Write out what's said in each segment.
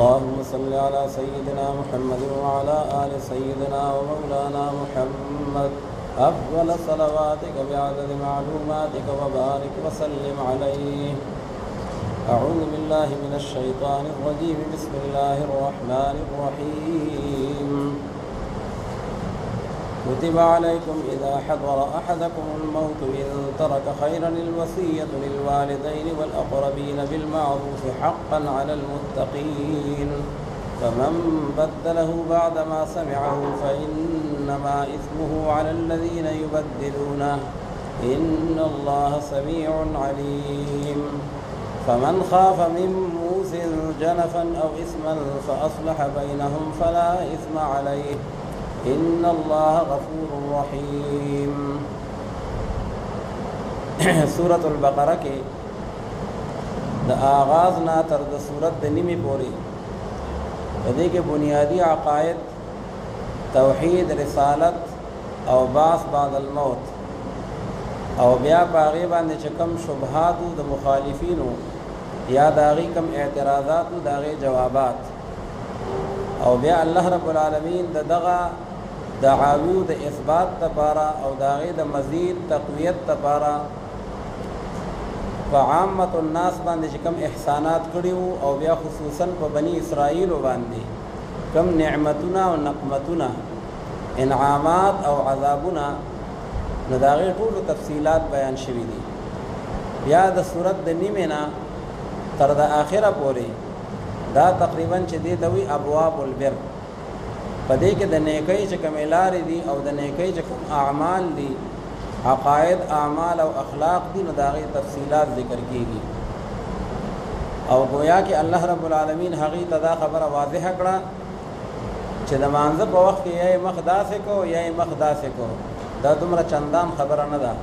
अल्लाहुम्मा सल्लि अला सय्यिदिना मुहम्मद व अला आलि सय्यिदिना व मौलाना मुहम्मद अफ़्ज़ल सलवातिक बिअदद मालूमातिक व बारिक व सल्लिम अलैहि। अऊज़ु बिल्लाहि मिनश शैतानिर रजीम। बिस्मिल्लाहिर रहमानिर रहीम। कुतिबा अलैकुम इज़ा हज़रा अहदकुमुल मौत इन तरक खैरनिल वसिय्यतु लिल वालिदैनि वल अक़रबीन बिल मअरूफ़ हक़्क़न अलल मुत्तक़ीन। फमन बद्दलहु बअदमा समिअहु फ़इन्नमा इस्मुहु अलल्लज़ीन युबद्दिलूनहु इन्नल्लाह समीउन अलीम। फमन खाफ़ मिन मूसिन जनफ़न औ इस्मन फ़अस्लह बैनहुम फ़ला इस्म अलैहि इन्नल्लाह गफ़ूरुर रहीम। सूरतुल बक़रा के द आगाज़ ना तर द सूरत द निमी पोरी बदे के बुनियादी अक़ायद तौहीद रिसालत और बास बादल मौत और ब्या पागे बांधे चकम शुबहात द मुखालिफीन या दागी कम एतराज़ात दागे जवाबात और ब्या अल्लाह रब्बुल आलमीन द दगा दआवू द इस्बात तपारा और दागे द मज़ीद तक़वियत तपारा फ़आम्मतुन्नास बांधे कम एहसानात कड़ी और ब्या खुसूसन प बनी इसराइल बांधे कम नेमतुना और नक़मतुना इनामात और अज़ाबुना नदागे टूल तफसीलात बयान शवी दी। ब्या द सूरत द निमेना तर द आखिरा पोरे दा तकरीबन च दे दवी अबवाबुल बिर पदे के द नेकई च कमेलार दी और द नेकई च आमाल दी अक़ायद आमाल और अखलाक दी नदागे तफसीलात ज़िक्र कीगी और गोया कि अल्लाह रब्बुल आलमीन हक़ी तदा ख़बर वाज़ेह कड़ा च द मांज़ प वक्त ये मखदा से को ये मखदा से को दा दुमरा चंदान खबर न दा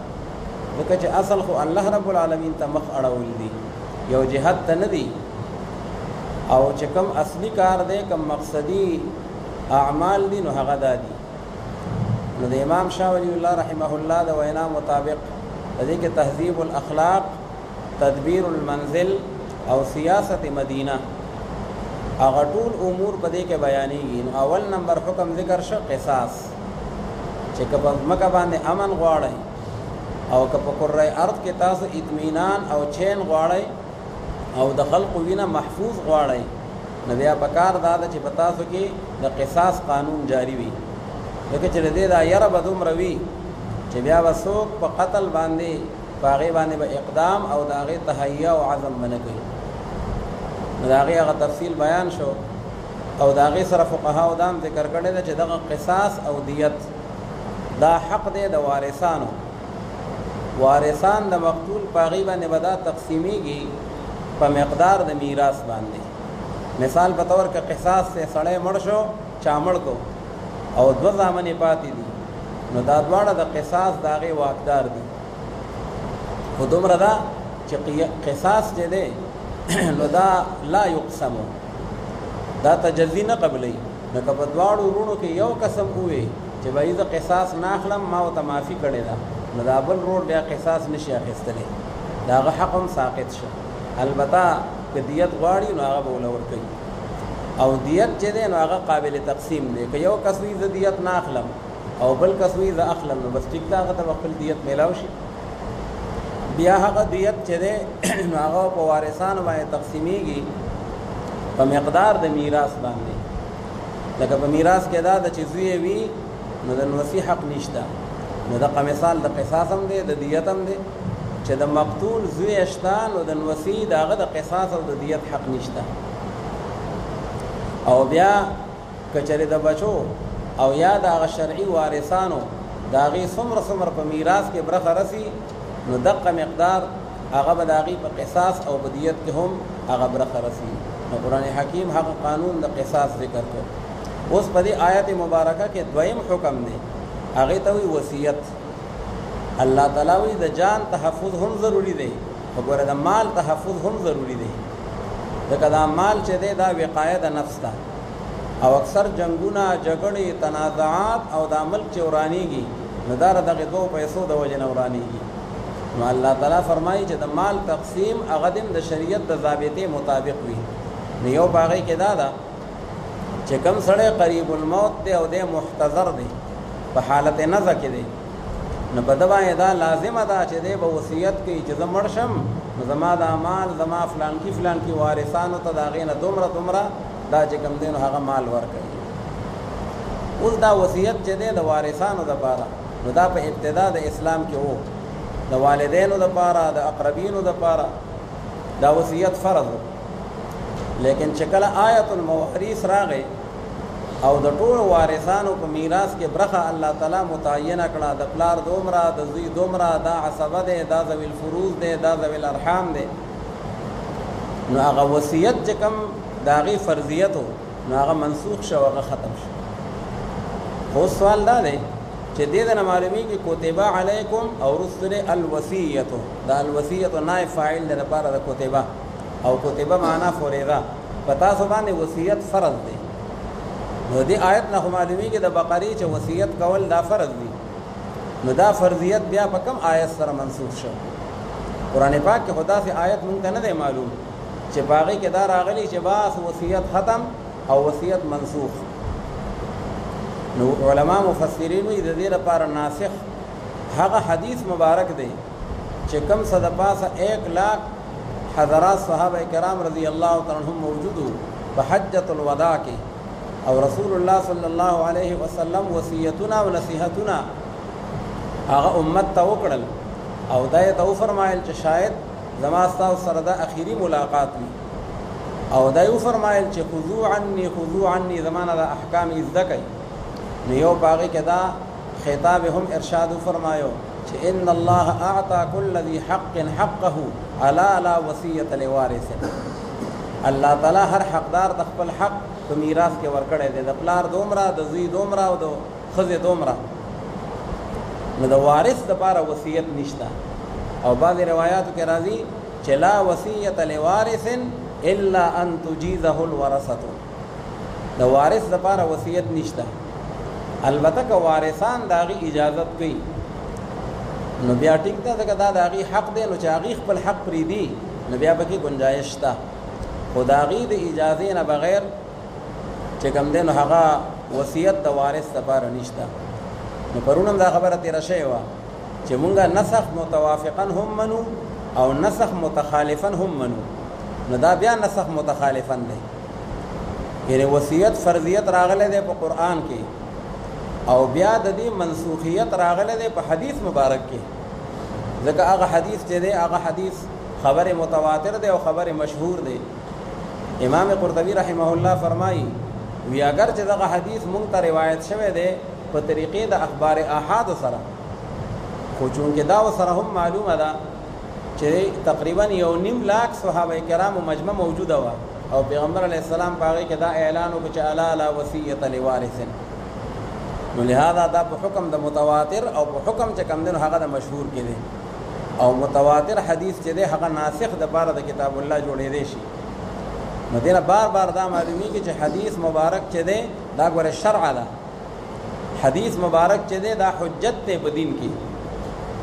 ज़िक्र च असल को अल्लाह रब्बुल आलमीन त मख अड़ौल दी यो जिहद त न दी और चकम असली कार दे कम मकसदी आमाल दी नो हग़ दादी न द इमाम शाह वलीउल्लाह रहमहुल्लाह द वैना मुताबिक दी के तहज़ीबुल अखलाक तदबीरुल मंजिल और सियासत मदीना अगटूल उमूर पदे के बयानी अव्वल नंबर हुक्म ज़िक्र श क़िसास चे कप मका बांधे अमन ग़वाड़े और कप कुर्रे अर्द के तास इत्मीनान और चैन ग़वाड़े और द खल्क़ विना महफूज ग़वाड़े नदिया पकार दादा चे बता सके द क़िसास कानून जारी हुई लेकिन चले दे दा यर बदुम रवी चे ब्या वसोक प क़त्ल बांधे पागे बांधे ब इक़दाम और दागे तहैया और आज़म बन गई दागे अगर तफसील बयान शो और दागे सर फ़ुक़हा उदाम ज़िक्र करे चे द क़िसास और दियत दा हक़ दे द वारिसानो वारिसान द मक़तूल पागी बांधे बदा तक़सीमी की प मक़दार द मीरास बांधे मिसाल बतौर के क़िसास से सड़े मड़शो चामड़ को और दो ज़ामनी पाती दी नो दादवाड़ा द क़िसास दागे वाकदार दी खुदुम रदा क़िसास जे दे नो दा ला युक़समो दा तजज़ी न क़बली न कबदवाड़ू रूणो के यो कसम हुए जे भाई द क़िसास नाखलम माओ तमाफ़ी करे दा न दा बल रोड ब्या क़िसास नशी अखिस्तले दागा हक़म साक़ित शो अलबत्ता कि दियत ग़वाड़ी न आगा बोला वर्कई और दियत जे दे न आगा काबिल तक़सीम दे कि यो कसवी ज़ दियत नाखलम और बल कसवी ज़ अखलम बस टिकता ख़त वक़्ल दियत मिलावशी बिया हक़ दियत जे दे न आगा प वारिसान वाए तक़सीमी की प मक़दार द मीरास बांधे लगा प मीरास के दा द चीज़ुए वी न द वसी हक़ निश्ता न द मिसाल द क़िसासम दे द दियतम दे चे द मक़तूल ज़ुए अश्तान व द वसी दाग़ द क़िसास और द दियत हक़ निश्ता और ब्या कचरे द बचो और या दाग़ शरई वारिसानो दाग़ी सुमर सुमर प मीरास के ब्रख रसी न दक़ मक़दार आग़ा बदाग़ी प क़िसास और बदियत के हम आग़ा ब्रख रसी न कुरान हकीम हक़ कानून द क़िसास ज़िक्र कर उस पदी आयत मुबारक के द्वयम हुक्म दे आगे तवी वसीयत अल्लाह ताला वी द जान तहफ़्फ़ुज़ हम ज़रूरी दे और द माल तहफ़्फ़ुज़ हम ज़रूरी दे दा माल चे दे दा विक़ायत नफ्स दा और अक्सर जंगुना जगड़े तनाज़ात और दा मल्क चौरानी की नदार दगे दो पैसों द वजन उरानी की अल्लाह ताला फरमाई च द माल तक़सीम अगदिन द शरीयत द ज़ाबिते मुताबिक हुई نو یو باغی کې دا ده چې کوم سړی قریب الموت دی او دی محتضر دی په حالت نزع کې دی نو په ده باندې دا لازمه ده چې دی به وصیت کوي چې زه مړ شم نو زما دا مال زما فلان کی وارثانو ته د هغې نه دومره دا چې کوم دی نو هغه مال ورکوي. اوس دا وصیت چې دی د وارثانو دپاره نو دا په ابتدا د اسلام کې وو د والدینو دپاره د اقربینو دپاره دا وصیت فرض و. لیکن چې کله آیت الموارث راغی او د ټولو وارثانو په میراث کې برخه الله تعالی متعینه کړه د پلار دومره د زوی دومره دا عصبه دی دا ذوی الفروض دی دا ذوی الارحام دی نو هغه وصیت چې کوم د هغې فرضیت و نو هغه منسوخ شو هغه ختم شو. خو سوال دا دی چې دې نه معلومیږي کتب علیکم او رسل الوصیت دا الوصیت نائب فاعل دی لپاره د کتبه او کتبه معنا فریضه په تاسو باندې وصیت فرض دی. نو دې آیت نه معلومیږي د بقرې چې وصیت کول دا فرض دی نو دا فرضیت بیا په کوم آیت سره منسوخ شو؟ قرآن پاک کې خدا سے آیت مونږ ته نه دی معلوم چې باغی کې دا راغلی چې باس وصیت ختم او وصیت منسوخ. نو علما مفسرین وی د دې لپاره ناسخ هغه حدیث مبارک دی چې کم صد پاسه 1 لاکھ حضرات صحابه کرام رضی الله تعالی عنهم موجود په حجۃ الوداع کې او رسول الله صلی الله علیه وسلم وصیتنا و نصیحتنا هغه امت ته وکړل او دا یې ته فرمایل چې شاید زما ستاسو سره دا اخیری ملاقات وي او دا یې فرمایل چې خذو عني زمانه د احکام زده کوي. نو یو باغی کې دا خطاب هم ارشاد فرمایو چې ان الله اعطى كل ذي حق حقه الا لا وصیت لوارث. الله تعالی هر حقدار د خپل حق په میراث کې ورکړی دی د پلار دومره د زوی دومره او د ښځې دومره نو د وارث دپاره وصیت نشته. او بعضې روایاتو کې راځي چې لا وصیت لوارث الا ان تجیزه الورثه د وارث دپاره وصیت نشته. البته که وارثان د هغې اجازت کوي نو بیا ټیک ده ځکه دا د هغې حق دی نو چې هغې خپل حق پرېږدي نو بیا پکې ګنجایش شته خو د هغې د اجازې نه بغیر چې کوم دی نو هغه وصیت د وارث دپاره نشته. نو پرون هم دا خبره تېره شوې وه چې مونږ نسخ متوافقا هم منو او نسخ متخالفا هم منو. نو دا بیا نسخ متخالفا دی یعنی وصیت فرضیت راغلی دی په قرآن کې او بیا د دې منسوخیت راغلی دی په حدیث مبارک کې ځکه هغه حدیث چې دی هغه حدیث خبر متواتر دی او خبر مشهور دی. امام قرطبی رحمه الله فرمایي وی اگر چې دغه حدیث مونږ ته روایت شوی دی په طریقې د اخبار احاد سره خو چونکې دا سره هم معلومه ده چې تقریبا 1.5 لاکھ صحابه کرامو مجمع موجوده وه او پیغمبر علیه السلام په هغې کې دا اعلان وکړو چې الا لا وصیت لوارث. نو لهذا دا په حکم د متواتر او په حکم چې کوم دی نو هغه د مشهور کې دی او متواتر حدیث چې دی هغه ناسخ د پاره د کتاب الله جوړېدی شي. نو دې نه بار دا معلومیږي چې حدیث مبارک چې دی دا ګوره شرع ده. حدیث مبارک چې دی دا حجت دی په دین کې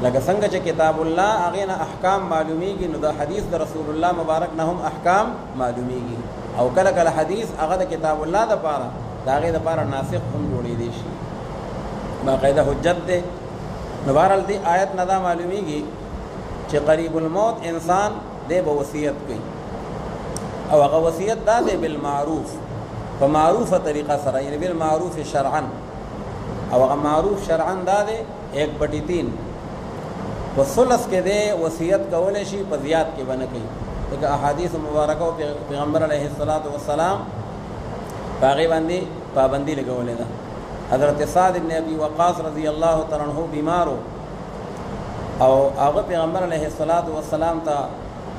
لکه څنګه چې کتاب الله هغې نه احکام معلومیږي نو د حدیث د رسول الله مبارک نه هم احکام معلومیږي او کله کله حدیث هغه د کتاب الله دپاره د هغې دپاره ناسخ هم جوړېدی شي باقاعده حجت دی. نو بهرحال دې آیت نه دا معلومیږي چې قریب الموت انسان دی به وصیت کوي او هغه وصیت دا دی بالمعروف په معروفه طریقه سره یعنی بالمعروف شرعا او هغه معروف شرعا دا دی 1/3 په ثلث کې دی وصیت کولی شي په زیات کې به نه کوي ځکه احادیث مبارکه پیغمبر علیه السلام په هغې باندې پابندي لګولې ده. حضرت سعد بن ابي وقاص رضی الله تعالی عنہ بیمارو او هغه پیغمبر علیه السلام ته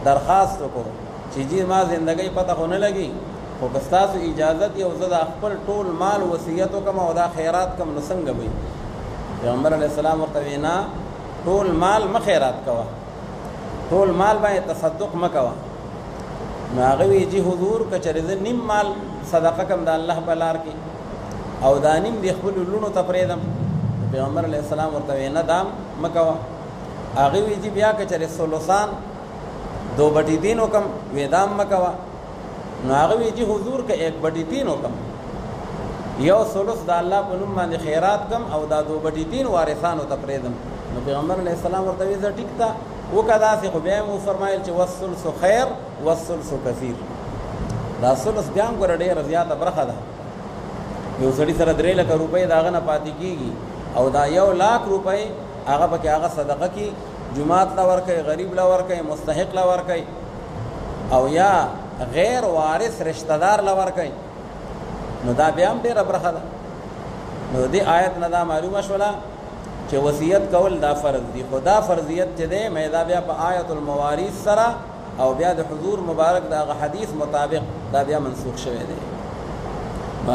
درخواست وکړو چې جی ما زندګۍ پته خو نه لګي خو که ستاسو اجازت یو زه د خپل ټول مال وصیت وکړم او دا خیرات کم نو څنګه وي؟ پیغمبر علیه السلام ورته ویې نه ټول مال مه خیرات کوه ټول مال باندې تصدق مه کوه. نو هغه وی جی حضور که چېرې زه نیم مال صدقه کم د الله په لار کې او دا نیم د خپلو لوڼو ته پرېږدم پیغمبر علیه السلام ورته ویې نه دام مه کوه. هغې وی جی بیا که چېرې ثلثان 2/3 وکم وی دام مه کوه. نو هغه وی چې حضور کې 1/3 وکم یو ثلث د الله په نوم باندې خیرات کم او دا 2/3 وارثانو ته پرېدم نو پیغمبر علیه السلام ورته وی زه ټیک تا وکدا سي خو بیا مو فرمایل چې والثلث خیر والثلث کثیر دا ثلث بیا هم ګور ډېر زیاته برخه ده یو سړي سره 3 لک روپۍ داغه نه پاتې کیږي او دا 1 لاک روپۍ هغه پکې هغه صدقه کی جماعت لا ورکي غریب لا ورکي مستحق لا ورکي او یا غیر وارث رشتہ دار لا ورکي نو دا بیا هم ډېره برخه ده نو دې آیت نه دا معلومه شوله چې وصیت کول دا فرض دي خدا فرضیت چې ده مې دا بیا په آیت الموارث سره او بیا د حضور مبارک دا حدیث مطابق دا بیا منسوخ شوی دی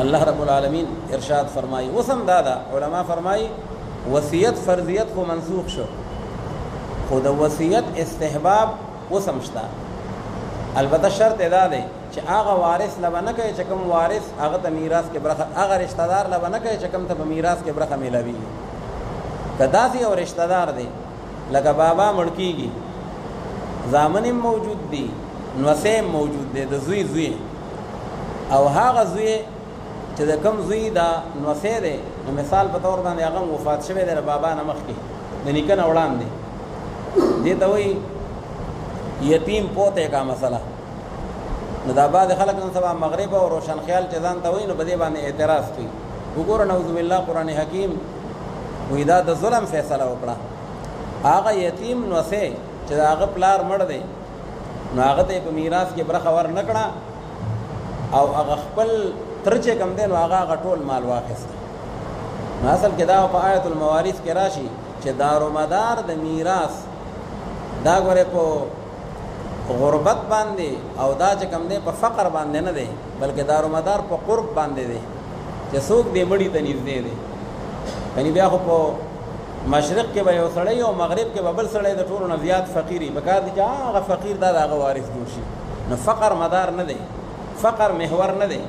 الله رب العالمین ارشاد فرمایي وسم دا علما فرمایي وصیت فرضیت کو منسوخ شو خود وصیت استحباب وسمشتا البته شرط ادا دی چې هغه وارث لبنه کوي چې کوم وارث هغه ته میراث کې برخه هغه رشتہ دار لبنه کوي چې کوم ته میراث کې برخه ملوي کدا سي او رشتہ دار دی لکه بابا مړکیږي زامن موجود دي نوسه موجود دي د زوی او هغه زوی چې د کم زوی دا نوسه دی نو مثال په تور باندې هغه وفات شوی دی بابا نه مخکې د نیکنه وړاندې دي ته وی یتیم پوته کا مسله نو دا بعد خلک نن سبا مغرب او روشن خیال چې ځان ته وی نو بده باندې اعتراض کوي وګوره نعوذ بالله قران حکیم وی دا د ظلم فیصله وکړه هغه یتیم نوسه چې هغه پلار مړ دی نو هغه ته په میراث کې برخه ور نکړه او هغه خپل ترچه کم دی نو هغه ټول مال واخیست نو اصل کې دا په آیت الموارث کې راشي چې دارومدار د میراث دا غره په غربت باندې او دا چې کم دی په فقر باندې نه دی بلکې دارومدار په قرب باندې دی چې څوک دې مړی ته نږدې دی یعنی بیا خو په مشرق کې به یو سړی او مغرب کې به بل سړی د ټولو نه زیات فقیری بکار دي چې هغه فقیر دا هغه وارث جوړ شي نو فقر مدار نه دی فقر محور نه دی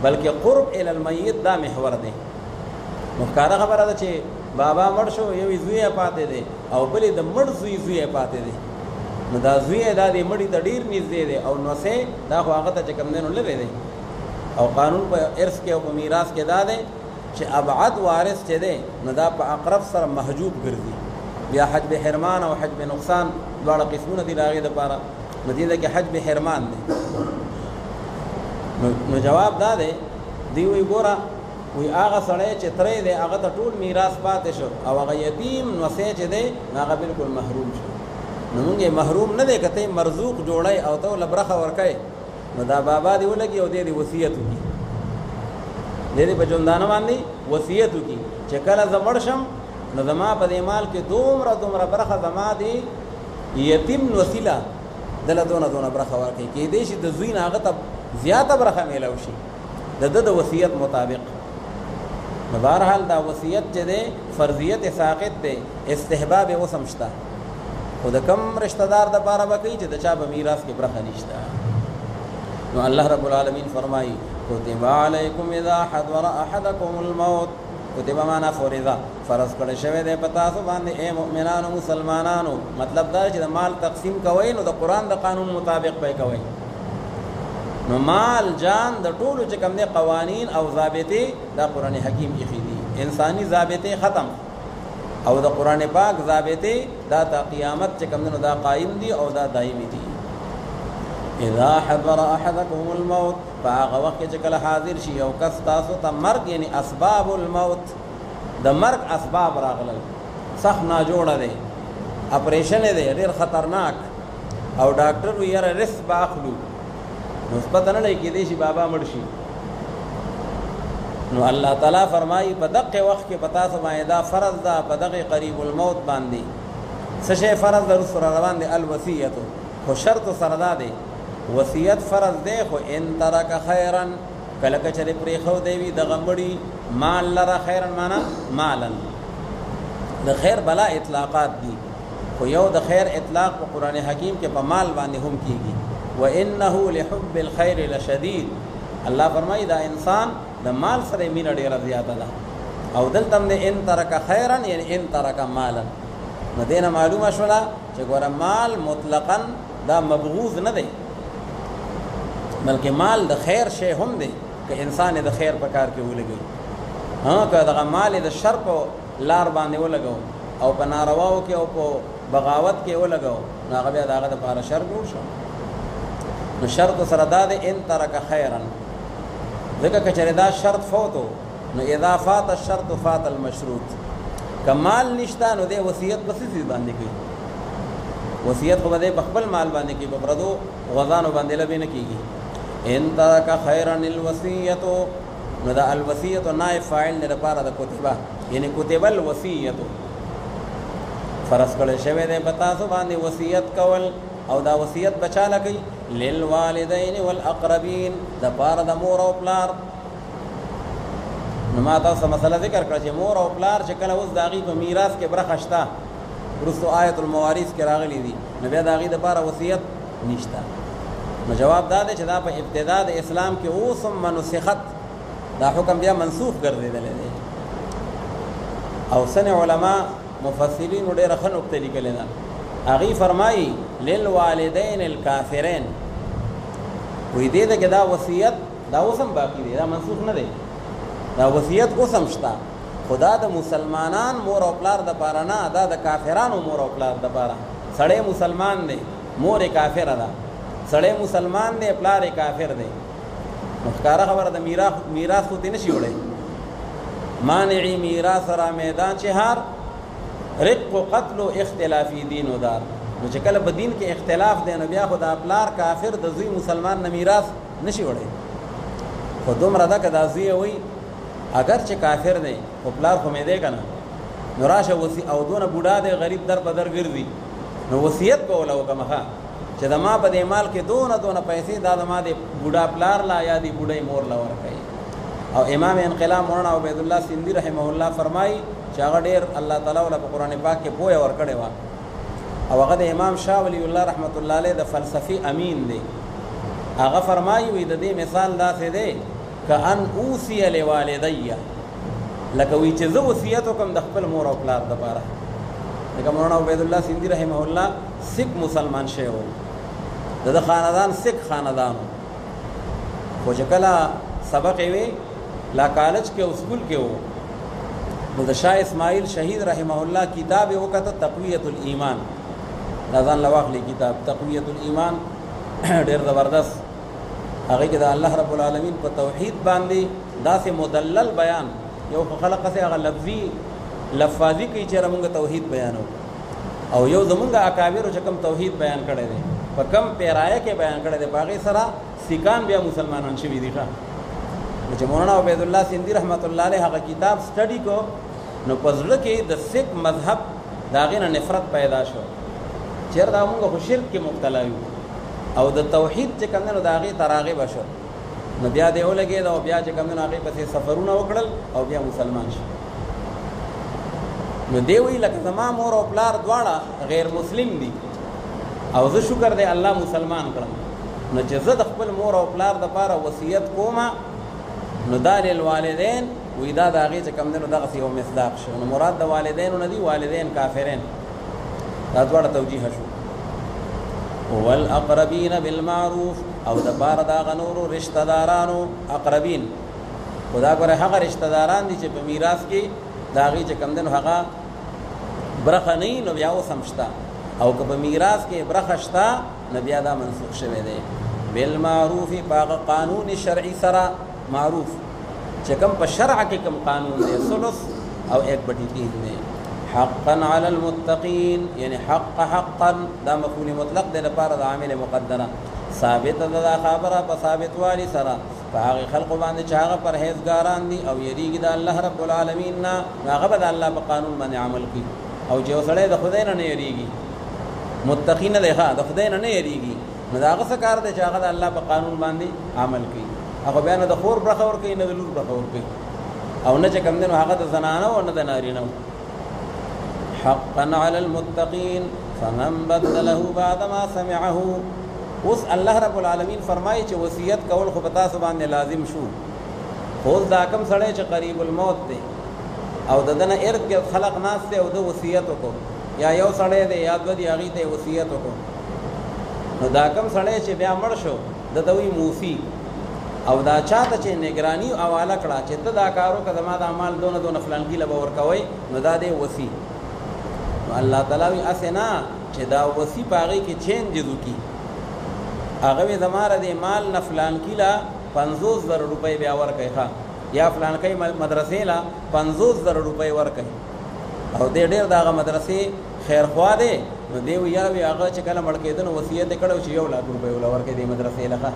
بلکې قرب ال المیت دا محور دی نو کاره خبره ده چې بابا مړ شو یو زوی پاتې دی او بلې د مړ زوی پاتې دی نو دا زوی دا د مړی ته ډیر نږدې دی او نو سه دا خو هغه ته چې کم دینو لري دی او قانون په ارث کې او په میراث کې دا دی چې ابعد وارث چې دی نو دا په اقرب سره محجوب ګرځي بیا حجب حرمان او حجب نقصان دواړه قسمونه دي راغلي د پاره مدینه کې حجب حرمان دی نو جواب دا دی دی وی ګوره وی هغه سړی چې ترې دی هغه ته ټول میراث پاتې شو او هغه یتیم نو سه چې دی هغه بالکل محروم شو نو موږ محروم نه دی کته مرزوق جوړای او ته لبرخه ورکای نو دا بابا دی ولګي او دې وصیت وکي دې په ژوندانه باندې وصیت وکي چې کله زمړ شم نو زما په دې مال کې دومره برخه زما دی یتیم وسیله دله دونه برخه ورکي کې دې شي د زوین هغه ته زیاته برخه میلاو شي د وصیت مطابق بهرحال دا وصیت چې ده فرضیت ساقط ده استحباب او سمشتا خود کم رشتہ دار د بارا بکی چې د چا په میراث کې برخه نشته نو الله رب العالمین فرمایي کتب علیکم اذا حضر احدکم الموت کتب معنا فرضا فرض کړه شوی ده پتا سو باندې اے مؤمنانو مسلمانانو مطلب دا چې د مال تقسیم کوي نو د قران د قانون مطابق به کوي نو مال جان د ټولو چې کوم دي قوانین او ضابطه دا قران حکیم یې خېدي انساني ضابطه ختم او د قران پاک ضابطه دا تا قیامت چې کوم نو دا قائم دي او دا دایمي دي اذا حضر احدكم الموت فاغه وخت چې کله حاضر شي او کس تاسو ته مرګ یعنی اسباب الموت د مرګ اسباب راغلل صح نه جوړه دي اپریشن دی ډیر خطرناک او ډاکټر ویره رس باخلو نو پته نه لګی دی چې بابا مړ شي نو الله تعالی فرمایي په دغه وخت کې پتا سمای دا فرض ده په دغه قریب الموت باندې څه شی فرض ده رسول روان دي الوصیت خو شرط سره ده دی وصیت فرض ده خو ان ترک خیرا کله کچره پرې خو دی وی د غمړي مال لره خیرا معنا مالن د خیر بلا اطلاقات دي خو یو د خیر اطلاق په قران حکیم کې په مال باندې هم کیږي وانه لحب الخير لشديد الله فرمایي دا انسان د مال سره مینه ډیره زیاته ده او دلته هم ان ترک خیرا یعنی ان ترک مالا مدینه معلومه شولا چې ګوره مال مطلقاً دا مبغوض نه دی بلکې مال د خیر شی هم دی که انسان د خیر په کار کې ولګي که دغه مال د شر په لار باندې ولګو او په نارواو کې او په بغاوت کې ولګو نو هغه بیا د هغه دپاره شر جوړ شو. نو شرط سره دا دی ان ترک خیرا، ځکه که چېرې دا شرط فوتو نو اذا فات الشرط فات المشروط. که مال نشته نو دی وصیت په څه څیز باندې کوي؟ وصیت خو به دی په خپل مال باندې کوي، په پردو غذانو باندې لبې نه کېږي. ان ترک خیرا الوصیتو، نو دا الوصیت نائب فاعل دی لپاره د کتبه، یعنی کتب الوصیت فرض کړی شوی دی په تاسو باندې وصیت کول، او دا وصیت بچاله کوي للوالدین والاقربین، د پاره د مور او پلار. نو ما تاسو مسله ذکر کړه چې مور او پلار چې کله اوس د هغې په میراث کې برخه شته، وروستو آیت الموارث کې راغلی دي، نو بیا د هغې دپاره وصیت نشته. نو جواب دا دی چې دا په ابتدا د اسلام کې اوس هم منسخت، دا حکم بیا منسوخ ګرځېدلی دی. او سن علما مفسرینو ډېره ښه نکته لیکلې ده، هغې فرمایي للوالدین الکافرین، وایي دې ده کې دا وصیت دا اوس هم باقي دی، دا منسوخ نه دی، دا وصیت اوس هم شته، خو دا د مسلمانان مور او پلار دپاره نه، دا د کافرانو مور او پلار دپاره. سړی مسلمان دی، مور یې کافره ده، سړی مسلمان دی، پلار یې کافر دی، نو ښکاره خبره د میراث خو ترې نه شي وړی. مانعی میراث را میدان چې هار، رق و قتل و اختلافی دین و دار. نو چې کله په دین کې اختلاف دی نو بیا خو دا پلار کافر د زوی مسلمان نه میراث نه شي وړی. خو دومره ده که دا زوی وایي اگر چې کافر دی خو پلار خو مې دی که نه، نو راشه او دونه بوډا دی غریب در په در ګرځي، نو وصیت به وله وکړم ښه چې د ما په دې مال کې دونه پیسې دا د ما د بوډا پلار لا یا د بوډۍ مور له ورکوي. او امام انقلاب مولانا عبیدالله سندي رحمه الله فرمایي چې هغه ډېر الله تعالی وله په قرآن پاک کې پوهه ورکړې وه، او هغه د امام شاه ولی الله رحمت الله علیه د فلسفي امین دی. هغه فرمایي وي د دې مثال داسې دی که ان اوصی لوالدی، لکه وی چې زه وصیت وکړم د خپل مور او پلار دپاره. لکه مولانا عبیدالله سندي رحمه الله سکھ مسلمان شوی و، د ده خاندان سکھ خاندان و، خو چې کله سبق یې وی لا کالج کې او سکول کې و، نو د شاه اسماعیل شهید رحمه الله کتاب یې وکړه تقویت الایمان، دا ځان له واخلي کتاب تقویت الایمان ډېر زبردست. هغې کې د الله رب العالمین په توحید باندې داسې مدلل بیان، یو خو خلق هسې هغه لفاظي کوي چې موږ توحید بیانو، او یو زمونږ اکابرو چې کوم توحید بیان کړی دی په کم پیرایه کې بیان کړی دی، په هغې سره سیکان بیا مسلمانان شوي دي. ښه نو چې مولانا عبیدالله سندي رحمت الله علیه هغه کتاب سټډي کو، نو په زړه کې د سکھ مذهب د هغې نه نفرت پیدا شو، چېرې دا مونږ خو شرک کې مبتلا یو، او د توحید چې کوم دی نو د هغې تراغب شو، نو بیا دې ولګېد او بیا چې کوم دی نو هغې پسې سفرونه وکړل او بیا مسلمان شو. نو دی وایي لکه زما مور او پلار دواړه غیر مسلم دي او زه شکر دی الله مسلمان کړم، نو چې زه د خپل مور او پلار دپاره وصیت کومه نو دا للوالدین وایي دا د هغې چې کوم دی نو دغسې یو مصداق شو. نو مراد د والدینو نه دي والدین کافرین، دا دواړه توجیه شو. والاقربین بالمعروف، او د پاره د هغه نورو رشته دارانو اقربین، خو دا ګوره هغه رشته داران دي چې په میراث کې د هغې چې کوم دی نو هغه برخه نه وي، نو بیا اوس هم شته، او که په میراث کې برخه شته نو بیا دا منسوخ شوی دی. بالمعروف، په هغه قانون شرعي سره، معروف چې کوم په شرع کې کوم قانون دی، ثلث او 1/3 دی. حقا علی المتقین، یعنی حقا دا مفعول مطلق دی لپاره د عامل مقدره، ثابت ده دا خبره په ثابت والی سره په هغې خلقو باندې چې هغه پرهیزګاران دي او یریږي د الله رب العالمین نه، هغه به د الله په قانون باندې عمل کوي. او چې یو سړی د خدای نه نه یریږي، متقی نه دی، ښه د خدای نه نه یریږي، نو د هغه څه کار دی چې هغه د الله په قانون باندې عمل کوي. هغه بیا نه د خور برخه ورکوي نه د لور برخه ورکوي، او نه چې کوم دی نو هغه د زنانه او نه د نارینه. حقا علی المتقین فمن بدله بعد ما سمعه. اوس الله رب العالمین فرمایي چې وصیت کول خو په تاسو باندې لازم شو، خو اوس دا کوم سړی چې قریب الموت دی او د ده نه ارد ګرد خلق ناست دی او ده وصیت وکړو، یا یو سړی دی یا دوه دي هغې ته یې وصیت وکړو، نو دا کوم سړی چې بیا مړ شو د دوی موسی او دا چاته چې نگرانی او حواله کړه چې ته دا کارو کړه ما د اعمال دونه فلان کې لبا ورکوي نو دا دی وسی. الله تعالی وی اسنا چې دا وسی پاغي کې چینج وکي هغه زماره د مال نه فلان کې لا 50000 روپۍ بیا ورکړي ها یا فلان کې مدرسې لا 50000 روپۍ ورکړي او دې ډېر داغه مدرسې خیر خوا دی نو دی وی هغه چې کله مړ کېدنه وصیت کړو چې 1 لک روپۍ ول ورکړي د مدرسې لخوا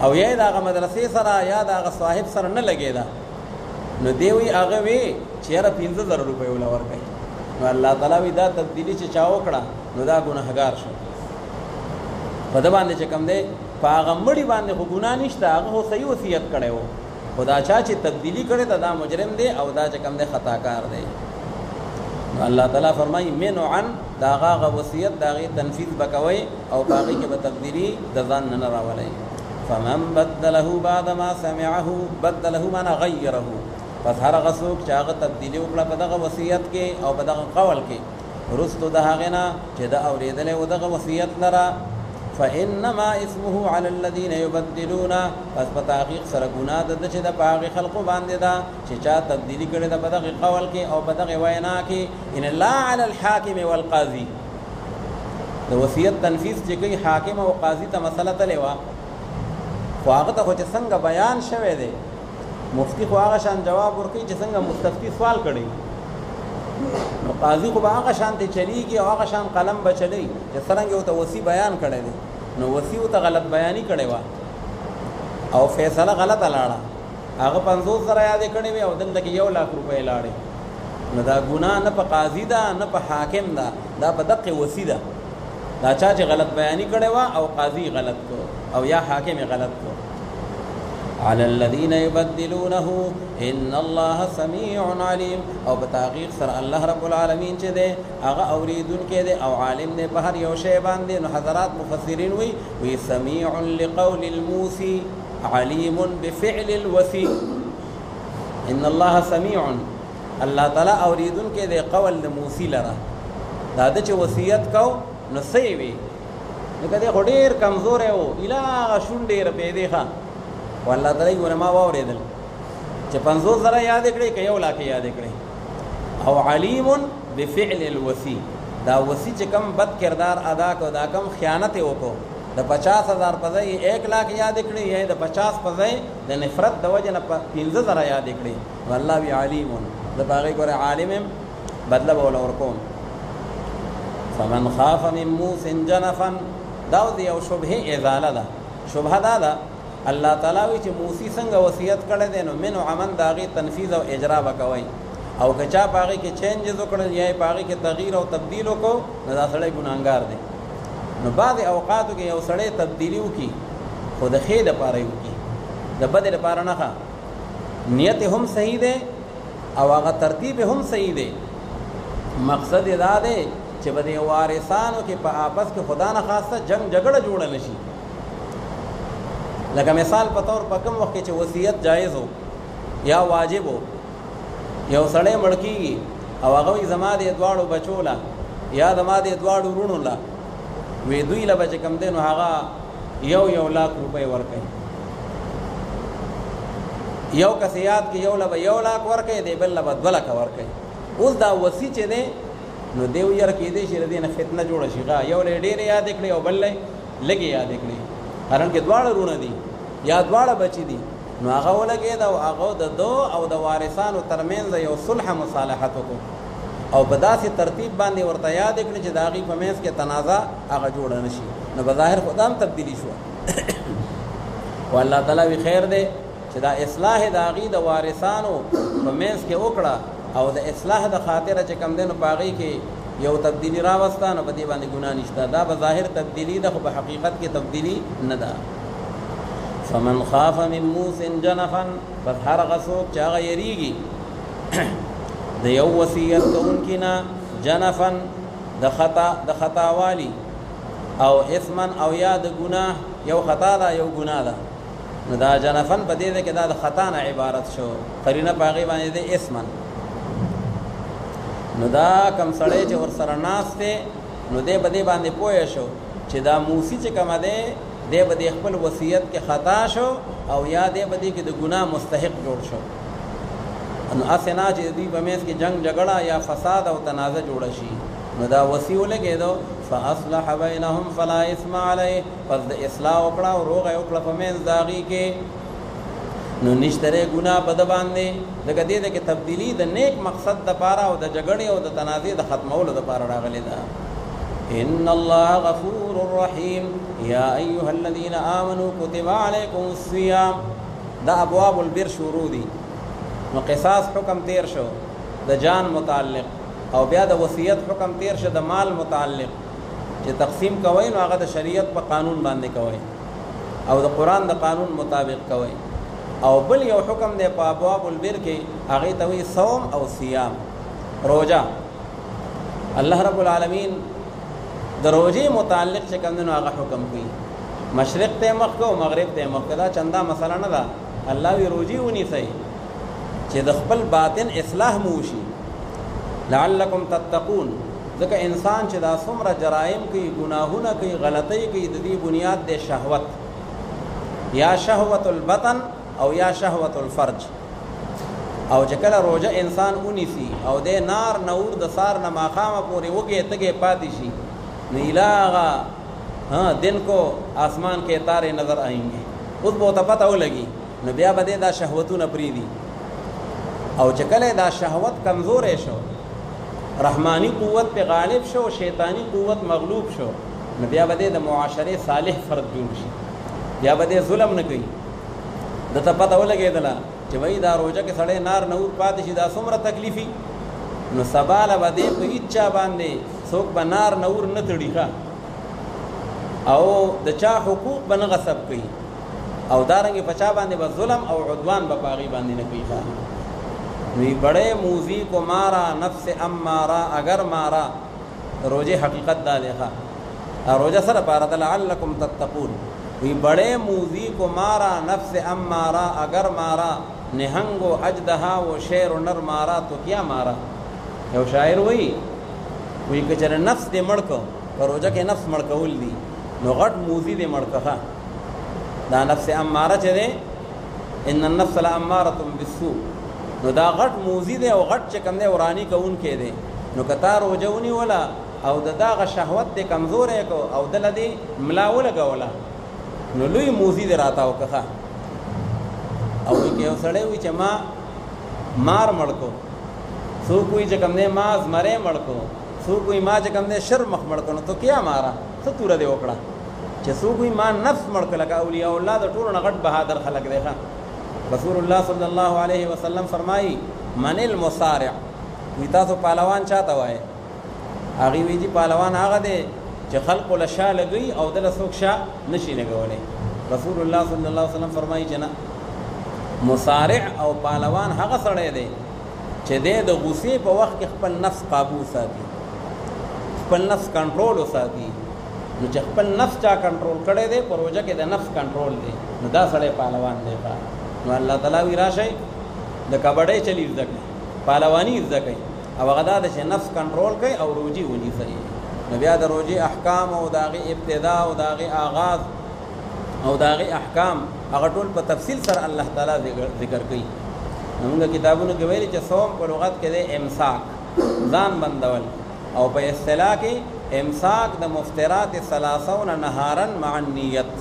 او یا داغه مدرسې سره یا داغه صاحب سره نه لګیدا نو دی وی هغه وی چې را 15000 روپۍ ول ورکړي نو الله تعالی وی دا تبدیلی چې چا وکړه نو دا ګناهګار شو په د باندې چې کوم دی په هغه مړي باندې خو ګناه نشته هغه صحیح وصیت کړی و خدا چا چې تبدیلی کړي دا مجرم دی او دا چې کوم دی خطاکار دی. نو الله تعالی فرمایي منو عن دا هغه وصیت دا غي تنفيذ بکوي او باقي کې به تبدیلی د ځان نه راولي. فمن بدله بعد ما سمعه بدله معنا غيره پس هر غسوک چې هغه تبدیلی وکړه په دغه وصیت کې او په دغه قول کې رستو د هغه نه چې دا اوریدل او دغه وصیت لرا فانما اسمه على الذين يبدلون پس په تحقیق سره ګناه د چې د باغ خلقو باندې دا چې چا تبدیلی کړي د په دغه قول کې او په دغه وینا کې ان لا على الحاكم والقاضي د وصیت تنفيذ چې کوي حاکم او قاضي ته مسله تلوا خو هغه ته چې څنګه بیان شوه دی مفتی خو هغه شان جواب ورکړي چې څنګه مستفتی سوال کړي نو قاضي خو هغه شان ته چلیږي او هغه شان قلم بچلی چې څنګه یو ته وصی بیان کړي دي نو وصی ته غلط بیانی کړي وا او فیصله غلطه لاړه هغه 500 سره یاد کړي وي او دلته کې 1 لک روپۍ لاړې نو دا ګناه نه په قاضي دا نه په حاکم دا په دقه وصی ده دا چا چې غلط بیانی کړي وا او قاضي غلط کو او یا حاکم غلط کو. على الذين يبدلونه ان الله سميع عليم او بتحقیق سره الله رب العالمین چې ده هغه اوریدون کې ده او عالم ده په هر یو شی باندې. نو حضرات مفسرین وی سميع لقول الموسي عليم بفعل الوصي. ان الله سميع الله تعالی اوریدون کې ده قول الموسي لرا دا د چې وصیت کو نو صحیح وي نو کده ډیر کمزور او اله شونډې رپې دی ښا والله تعالی ګوره ما واورېدل چې 500 زره یاد کړې که 1 لک یاد کړې او علیم بفعل الوصي دا وصي چې کم بد کردار ادا کو دا کم خیانت وکړو د 50000 په ځای 1 لک یاد کړې یا د 50 په ځای د نفرت د وجه نه 15 زره یاد کړې والله وی علیم د باغې ګوره عالم بدله بول ورکوم. فمن خاف من موس جنفا دا یو شبهه ازاله ده شبهه ده الله تعالی وی چې موسی څنګه وصیت کړی دی نو منو عمل داغي تنفيذ او اجرا وکوي او کچا باغی کې چینجز وکړل یا باغی کې تغییر او تبديل وکړو نو دا سړی ګناهګار دی. نو بعض اوقاتو کې یو سړی تبدیلی وکي خود خیر لپاره وکي د بدل لپاره نه نیت هم صحیح دی او هغه ترتیب هم صحیح دی مقصد دا دی چې بده وارثانو کې په آپس کې خدا نه خاصه جنگ جګړه جوړ نشي. لکه مثال په تور په کوم وخت چې وصیت جایز هو یا واجب هو یو سړی مړ کیږي او هغه زما د دواړو بچولا یا زما د دواړو ورونو لا وی دوی لا بچ کم دینو هغه 1 لک روپۍ ورکړي یو کسيات کې 1 لک ورکړي دی بل لا 2 لک ورکړي اوس دا وصی چې دی نو دیو ير کې دې شر دې نه فتنه جوړ شي غا یو ډېر یاد کړي او بل لګي یاد کړي هرن کې دواړه رونه دي یا دواړه بچي دي نو هغه ولګي دا هغه د دو او د وارثانو ترمنځ یو صلح مصالحت وکړو او په داسې ترتیب باندې ورته یاد کړي چې داغي په منځ کې تنازع هغه جوړ نشي نو بظاهر خدام تبدیلی شو والله تعالی وی خیر دی چې دا اصلاح داغي د وارثانو په منځ کې وکړه او د اصلاح د خاطر چې کم دینو باغی کې یو تبدیلی راوستانو په دې باندې ګناه نشته دا بظاهر تبدیلی ده خو په حقیقت کې تبدیلی نه ده. فمن خاف من موس جنفا فهر غسوک چې هغه یریږي د یو وصیت کوونکي نه جنفا د خطا والی او اثما او یا د ګناه یو خطا ده یو ګناه ده نو دا جنفا په دې کې دا د خطا نه عبارت شو قرینه باغی باندې د اثما نو دا کم سړی چې ور سره ناس ته نو دې بده باندې پوه شو چې دا موسی چې کوم ده دی به د خپل وصیت کې خطا شو او یا دی به دې کې د ګناه مستحق جوړ شو. نو اسې نه چې دوی په منځ کې جنگ جګړه یا فساد او تنازع جوړه شي، نو دا وصي ولګېدو فاصلح بینهم فلا اثم علیه، پس د اصلاح وکړه او روغه یې وکړه په منځ د هغې کې، نو نشته دی ګناه په ده باندې. ځکه دې کې تبدیلي د نیک مقصد دپاره او د جګړې او د تنازع د ختمولو دپاره راغلې ده. ان الله غفور رحیم یا ایها الذین آمنوا کتب علیکم الصیام. دا ابواب البر شروع دي. نو قصاص حکم تیر شو د جان متعلق، او بیا د وصیت حکم تیر شو د مال متعلق، چې تقسیم کوئ نو هغه د شریعت په قانون باندې کوئ او د قرآن د قانون مطابق کوئ. او بل یو حکم دی په ابواب البر کې، هغې ته وایي صوم او صیام، روجه. الله رب العالمین د روجې متعلق چې کوم دی نو هغه حکم کوي، مشرق ته مخ کو مغرب ته مخ. دا چندا مسله نه ده. الله وی روجې ونیسئ چې د خپل باطن اصلاح مو وشي، لعلکم تتقون. ځکه انسان چې دا څومره جرایم کوي، ګناهونه کوي، غلطۍ کوي، د دې بنیاد دی شهوت، یا شهوت البطن او یا شهوت الفرج. او چې کله روجه انسان ونیسي او د نار نور د سار نه ماښامه پورې وږې تږې پاتې شي، نو الهغه دن کو آسمان کے تارے نظر آئیں گے، خود بہت پتہ ہو لگی. نو بیا به دا شهوتونه پریدي. او چې کله دا شهوت کمزورې شو، رحمانی قوت په غالب شو، شیطانی قوت مغلوب شو، نو بیا به د معاشره صالح فرد جوړ شي، بیا به ظلم نه کوي. دته پته ولګېدله چې وایي دا روجه کې سړی نار نور پاتې شي، دا څومره تکلیفي. نو سباله به دې په هېڅ چا باندې څوک به نار نور نه تړي ښه، او د چا حقوق به نه غصب کوي، او دارنګې په چا باندې به ظلم او عدوان به په هغې باندې نه کوي ښه. وی بڑے موزی کو مارا نفس امارا اگر مارا. روجے حقیقت دا دیکھا روجہ سر پارا لعلکم تتقون. وی بڑے موزی کو مارا نفس امارا اگر مارا، نہنگ و اجدہا و شیر و نر مارا تو کیا مارا. یو شاعر وی کہ چرے نفس دے مڑکو، روجہ کے نفس مڑکول دی، نو غٹ موزی دے مڑکا دا نفس امارا چرے ان النفس لامارتم بالسوء. نو دا غټ موزی دی او غټ چې کوم دی ورانی کوونکی دی. نو که تا روجه ونیوله او د دغه شهوت دی کمزوری کو او دله دی ملا ولګوله، نو لوی موزی دی راته وکړه. او که یو سړی وي چې ما مار مړ کو، څوک وي چې کوم دی ما زمری مړ کو، څوک وي ما چې کوم دی شر مخ مړ کو، نو تو کیا مارا څه توره دی وکړه. چې څوک وي ما نفس مړ کړه، لکه اولیاء الله د ټولو نه غټ بهادر خلک دی. رسول الله صلی الله علیه وسلم فرمائی من المصارع. وی تاسو پهلوان چاته وایي؟ هغې وی جي پهلوان هغه دی چې خلقو له شا لګوي او دله څوک شا نشي لګولی. رسول الله صلی الله علیه وسلم فرمایي چې نه، مصارع او پهلوان هغه سړی دی چې دی د غصې په وخت کې خپل نفس قابو ساتي، خپل نفس کنټرول وساتي. نو چې خپل نفس چا کنټرول کړی دی، په روژه کې د نفس کنټرول دی، نو دا سړی پهلوان دی. نو الله تعالی وی راشئ د کبډۍ چلی زده کړئ، پهلواني زده کړئ، او هغه دا ده چې نفس کنټرول کوي او روجي ونیسئ. نو بیا د روجې احکام او د هغې ابتدا او د هغې آغاز او د هغې احکام هغه ټول په تفصیل سره الله تعالی ذکر کوي. نو موږ کتابونو کې ویلي چې صوم په لغت کې دی امساک، ځان بندول، او په اصطلاح کې امساک د مفترات ثلاثون نهارا مع النیت.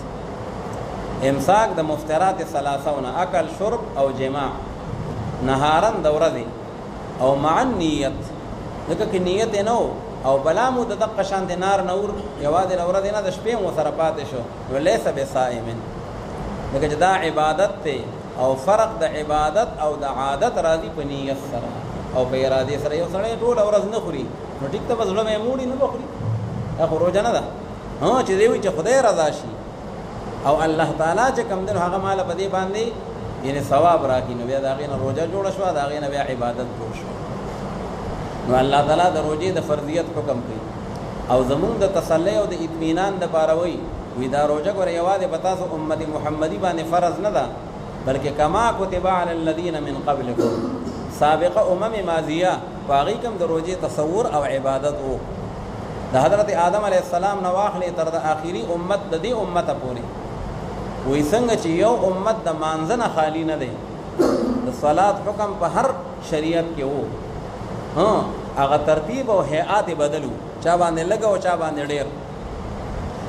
امساک د مفترات ثلاثون، اکل شرب او جماع، نهارن د ورځې او مع النیت، ځکه که نیت یې نه او بلا مو د دقه شانتې نار نور یوازې د ورځې نه د شپې مو سره پاتې شو، نو لیس بصائمن. ځکه چې دا عبادت دی او فرق د عبادت او د عادت راځي په نیت سره او په ارادې سره. یو سړی ټوله ورځ نه خوري، نو ټیک ته به زړه به یې موړي نه به خوري، دا خو روژه نه ده. چې دی وایي چې خدای رضا شي او الله تعالی چې کوم دی نو هغه ماله په دې باندې یعنې ثواب راکړي، نو بیا د هغې نه روژه جوړه شوه، د هغې نه بیا عبادت جوړ شو. نو الله تعالی د روژې د فرضیت حکم کوي او زمونږ د تسلی او د اطمینان دپاره وایي وی دا روژه ګوره یوازې په تاسو امت محمدي باندې فرض نه ده، بلکې کما کتب علی الذین من قبلکم، سابقه امم ماضیه په هغې کې هم د روژې تصور او عبادت و. د حضرت آدم علیه السلام نه واخلې تر د آخري امت د دې امته پورې وایي څنګه چې یو امت د مانځه نه خالی نه دی د صلات حکم په هر شریعت کې وو هغه ترتیب او هیئات بدلو چا باندې لګ او چا باندې ډېر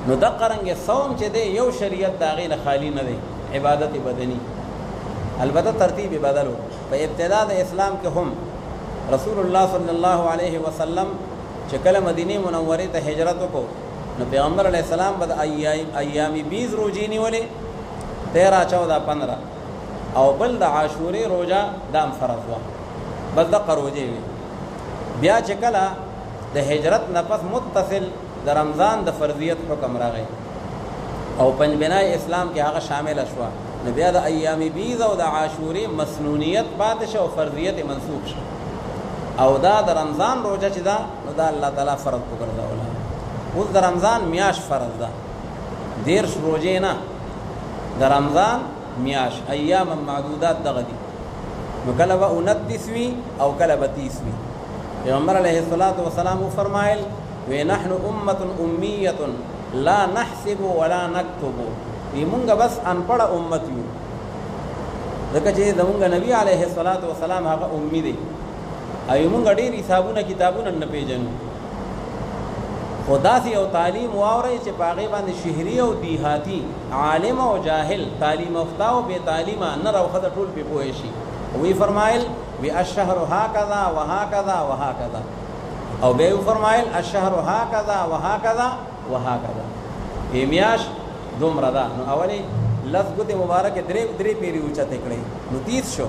نو دغه رنګ صوم چې دی یو شریعت د هغې نه خالی نه دی عبادت بدني البته ترتیب بدلو په ابتدا د اسلام کې هم رسول الله صلی الله علیه وسلم چې کله مدینه منورې ته هجرت وکړو نو پیغمبر علیه السلام به ایام 20 روزې نیولې 13 14 15 او بل د عاشورې روزه دام فرض وه بس دغه روزې وي بیا چې کله د هجرت نه پس متصل د رمضان د فرضیت حکم راغی او پنځبنای اسلام کې هغه شامل شوه نو بیا د ایام 20 او د عاشورې مسنونیت پاتې شو او فرضیت منسوخ شو او دا د رمضان روزه چې دا نو دا الله تعالی فرض وګرځوله اوس د رمضان میاش فرض ده 10 روزې نه د رمضان میاش ایام معدودات دغه دي نو کله به 29 وي او کله به 30 وي پیغمبر علیه الصلاۃ والسلام فرمایل و نحن امه امیه لا نحسب ولا نكتب وی مونږ بس انپړه امت یو ځکه چې زمونږ نبی علیه الصلاۃ والسلام هغه امي دی ایو مونږ ډېر حسابونه کتابونه نه پیژنو خدا سي او تعلیم واوري چې پاغه باندې شهري او دیهاتی عالم او جاهل تعلیم یافته او بے تعلیم نه راوخه ټول په پوهې شي وی فرمایل وی الشهر هكذا وهكذا وهكذا او به فرمایل الشهر هكذا وهكذا وهكذا میاش دومره ده نو اولی لفظ مبارک درې پیری اوچته کړی نو 30 شو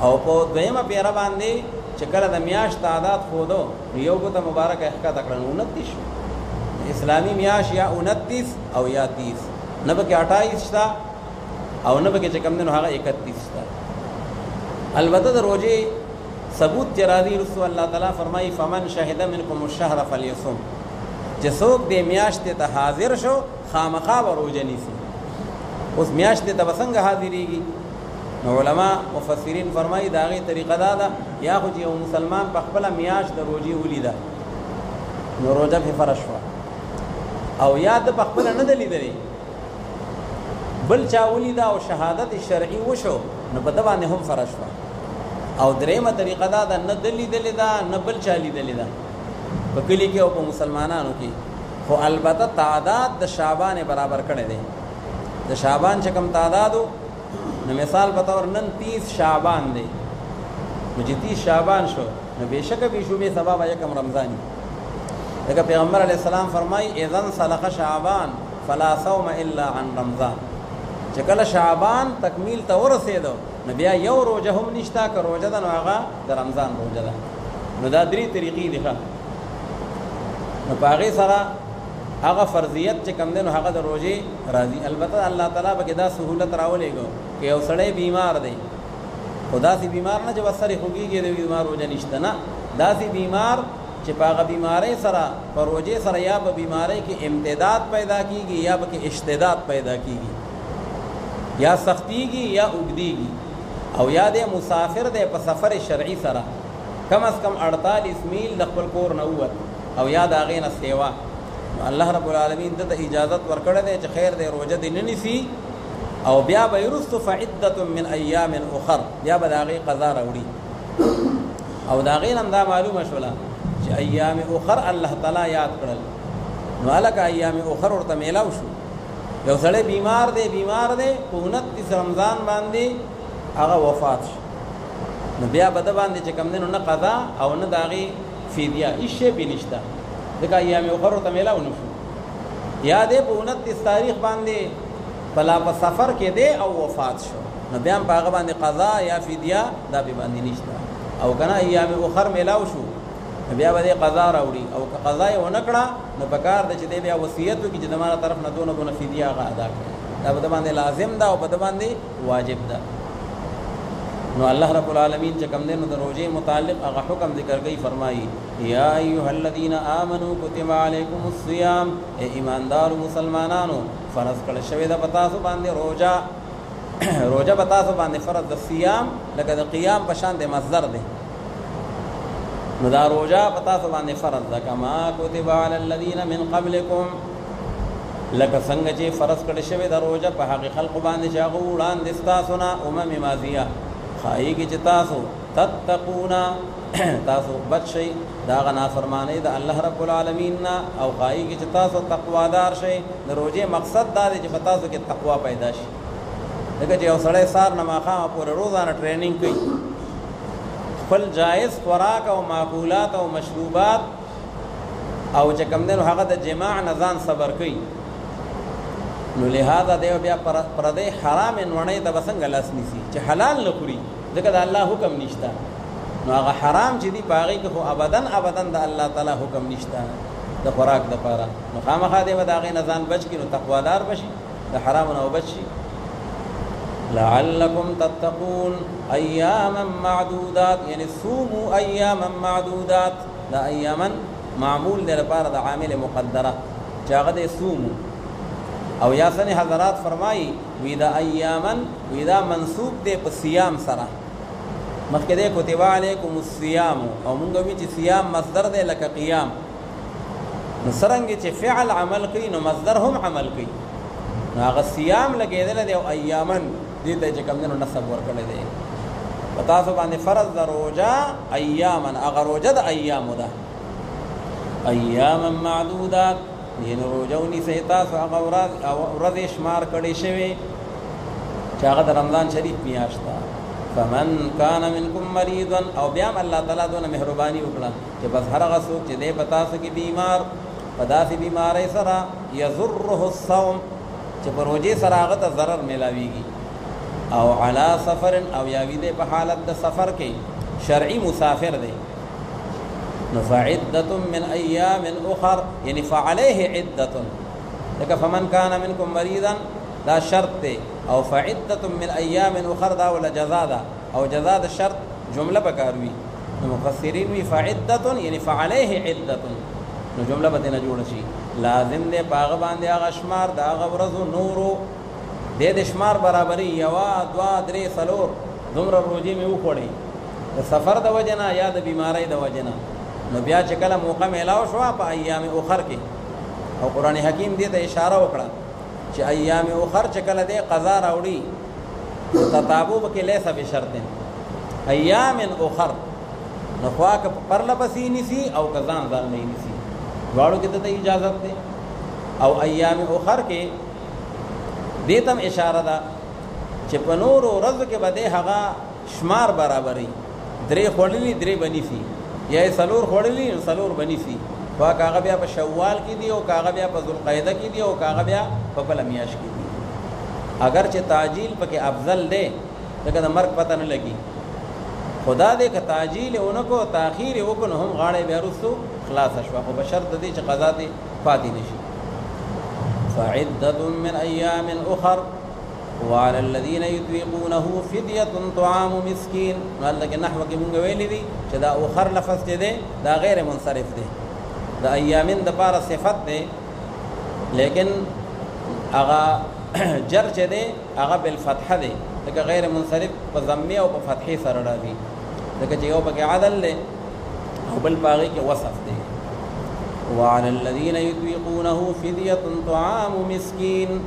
او په دویمه پیره باندې چې کله د میاش تعداد خودو یو ګوته مبارک احکا تکړه 29 شو اسلامی میاش یا 29 او یا 30 نه به 28 شتا او نه به چې کم نه هغه 31 شتا البته د روزي ثبوت جرادی رسول الله تعالی فرمایي فمن شهد منکم الشهر فليصم چې څوک د میاشتې ته حاضر شو خامخا به روزه نیسي اوس میاشتې ته به څنګه حاضرېږي نو علما مفسرین فرمایي د هغې طریقه دا ده یا خو چې یو مسلمان په خپله میاشت د روزې ولیده نو روزه پرې فرض شوه او یا د په خپله نه ده لیدلې بل چا ولیده او شهادت شرعي وشو نو په ده باندې هم فرض شوه او درېیمه طریقه دا ده نه ده لیدلې ده نه بل چا لیدلې ده په کلي کې او په مسلمانانو کې خو البته تعداد د شعبان برابر کړی دی د شعبان چې کوم تعدادو نو مثال په طور نن 30 شعبان دی نو چې 30 شعبان شو نو بېشکه بې شوبې سبا به یکم رمضاني ځکه پیغمبر علیه السلام فرمایي اذا انسلخ شعبان فلا صوم الا عن رمضان چې کله شعبان تکمیل ته ورسېدو نو بیا یو روزه هم نشته که روزه ده نو هغه د رمضان روزه ده نو دا 3 طریقې دي ښه نو په هغې سره هغه فرضیت چې کم دی نو هغه د روزې راځي البته الله تعالی به کې دا سهولت راولېږو که یو سړی بیمار دی خو داسې بیمار نه چې بس سرې خوږېږي د بیمار روزه نشته نه داسې بیمار چې په هغه بیمارۍ سره په روزې سره یا به بیمارۍ کې امتداد پیدا کېږي یا به کې اشتداد پیدا کېږي یا سختیږي یا اوږدېږي او یا دی مسافر دی په سفر شرعي سره کم از کم 48 میل د خپل کور نه ووت او یا د هغې نه سیوا الله رب العالمین ته اجازت ورکړی دی چې خیر دی روزه دې نه نیسي او بیا به وروستو فعدة من ایام اخر بیا به د هغې قضا راوړي او د هغې نه دا معلومه شوله چې ایام اخر الله تعالی یاد کړل نو هلکه ایام اخر ورته میلاو شو یو سړی بیمار دی په 29 رمضان باندې هغه وفات شو نو بیا به ده باندې چې کوم دی نو نه قضا او نه د هغې فدیه هېڅ شی پې نشته ځکه ایام اخر ورته میلاو نه شو یا دی په 29 تاریخ باندې په سفر کې دی او وفات شو نو بیا هم په هغه باندې قضا یا فدیه دا پې باندې نشته او که نه ایام اخر میلاو شو بیا به دی قضا راوړي او که قضا یې ونه کړه نو په کار ده چې دی بیا وصیت وکړي چې زما طرف نه دونه فدیه هغه ادا کړي دا په ده باندې لازم ده او په ده باندې واجب ده نو الله رب العالمین چې کوم دی نو د روزې متعلق هغه حکم ذکر کوي فرمایي یا ایها الذین آمنوا کتب علیکم الصیام ای ایماندارو مسلمانانو فرض کړی شوې ده په تاسو باندې روزه په تاسو باندې فرض د صیام لکه د قیام په شان د مصدر دی نو دا روزه پتا سو باندې فرض ده کما کتب علی الذین من قبلکم لکه څنګه چې فرض کړی شوی دا روزه په حق خلق باندې چې هغه وړاندې تاسو نه ماضیه خایي کې چې تاسو تتقون تاسو بچی دا غنا فرمانه د الله رب العالمین او خایي کې چې تاسو تقوادار شئ د روزه مقصد دا دی چې تاسو کې تقوا پیدا شي دغه چې یو سړی سار نه ماخه پورې روزانه ټریننګ کوي خپل جائز خوراک او معقولات او مشروبات او چې کوم دنو هغه د جماع نزان صبر کوي نو لہذا دیو بیا پردې حرام نونه د بسنګ لاس نیسی چې حلال نه خوري ځکه د الله حکم نشته نو هغه حرام چې دی باغی کې خو ابدن د الله تعالی حکم نشته د خوراک د پاره نو خامخا دی و داغه نزان بچ کی نو تقوادار بشي د حرام نه وبشي لعلكم تتقون اياما معدودات یعنی صوموا اياما معدودات دا اياما معمول دی لپاره د عامل مقدره چاغه د صوموا او یا سنی حضرات فرمایي وی دا ایامن وی دا منصوب دی په صيام سره مخکې دی کتب علیکم الصيام او مونږ وی چې صيام مصدر دی لکه قیام نو څرنګه چې فعل عمل کوي نو مصدر هم عمل کوي نو هغه صيام لګیدل دی او ایامن دې ته چې کوم نو نسب ورکړل دی پتا سو باندې فرض د روزه ایامن هغه روزه د ایام ده ایاما معدودات ینو روزونی سیتا سو هغه ورځ شمار کړي شوی چې هغه د رمضان شریف میاشت ده فمن کان منکم مریضا او بیا الله تعالی دونه مهرباني وکړه چې بس هر هغه څوک چې دې پتا سو کې بیمار پداسي بیماری سره یضره الصوم چې په روزه سره هغه ته ضرر ملاويږي او علی سفر او یاوی دې په حالت د سفر کې شرعي مسافر دی فعدة من أيام أخر يعني فعليه عدة لك فمن كان منكم مريضا دا شرط أو فعدة من أيام أخر دا ولا جزاء دا أو جزاء دا الشرط جملة بكاروي المفسرين فعدة يعني فعليه عدة جملة بدنا جوړ شي لازم دې باغ باندې هغه شمار دا هغه ورځو نورو دې شمار برابرۍ یوا دوا درې سلور دومره روزي مې وخوړې د سفر د وجنا یا د بیماری د وجنا نو بیا چې کله موقع میلاو شو په ایام اخر کې او قران حکیم دې ته اشاره وکړه چې ایام اخر چې کله دې قضا راوړي تتابو کې لیسه به شرط ایام اخر نو خواک پر لبسی نسی او کزان ځان نه نسی واړو کې ته اجازه ده او ایام اخر کې دې تم اشاره ده چې په نور ورځ کې بده هغه شمار برابرۍ درې خړلې درې بنيسي یا سلور خړلې سلور بنيسي وا کاغه بیا په شوال کې دی او کاغه بیا په ذوالقعده کې دی او کاغه بیا په بلمیاش کې دی اگر چې تعجیل پکې افضل دی دغه د مرګ پته نه لګي خدا دې ک تعجیل اونکو تاخير وکړو هم غاړې بیا رسو خلاص شو خو بشرط دې چې قضا دې فاتې نشي فعدة من أيام أخر وعلى الذين يطيقونه فدية طعام مسكين قال لك نحو کې مونږ ویلې دي چې دا اخر لفظ دې دا غیر منصرف دی دا ایامین د پاره صفت دی لیکن اغا جر چې دی اغا بالفتح دی لکه غیر منصرف په ضمه او په فتحه سره راځي لکه چې یو پکې عدل دی او بل باغی کې وصف دی وعلى الذين يطيقونه فدية طعام مسكين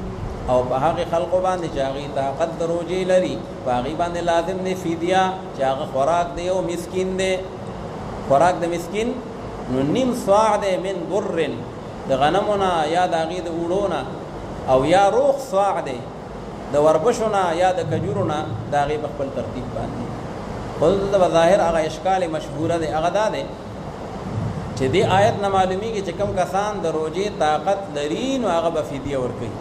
او په هغه خلق باندې چې هغه طاقت دروځي لري باغی باندې لازم دی فدیه چې هغه خوراک دی او مسکین دی خوراک د مسکین نو نیم صاع دی من بر د غنمونه یا د هغې د اوړونه او یا روغ صاع دی د وربشونه یا د کجورونه د هغې په خپل ترتیب باندې خو دلته به ظاهر هغه اشکال مشهوره دی هغه دا دی چې دې آیت نه معلومیږي چې کوم کسان د روژې طاقت لري نو هغه به فدیه ورکوي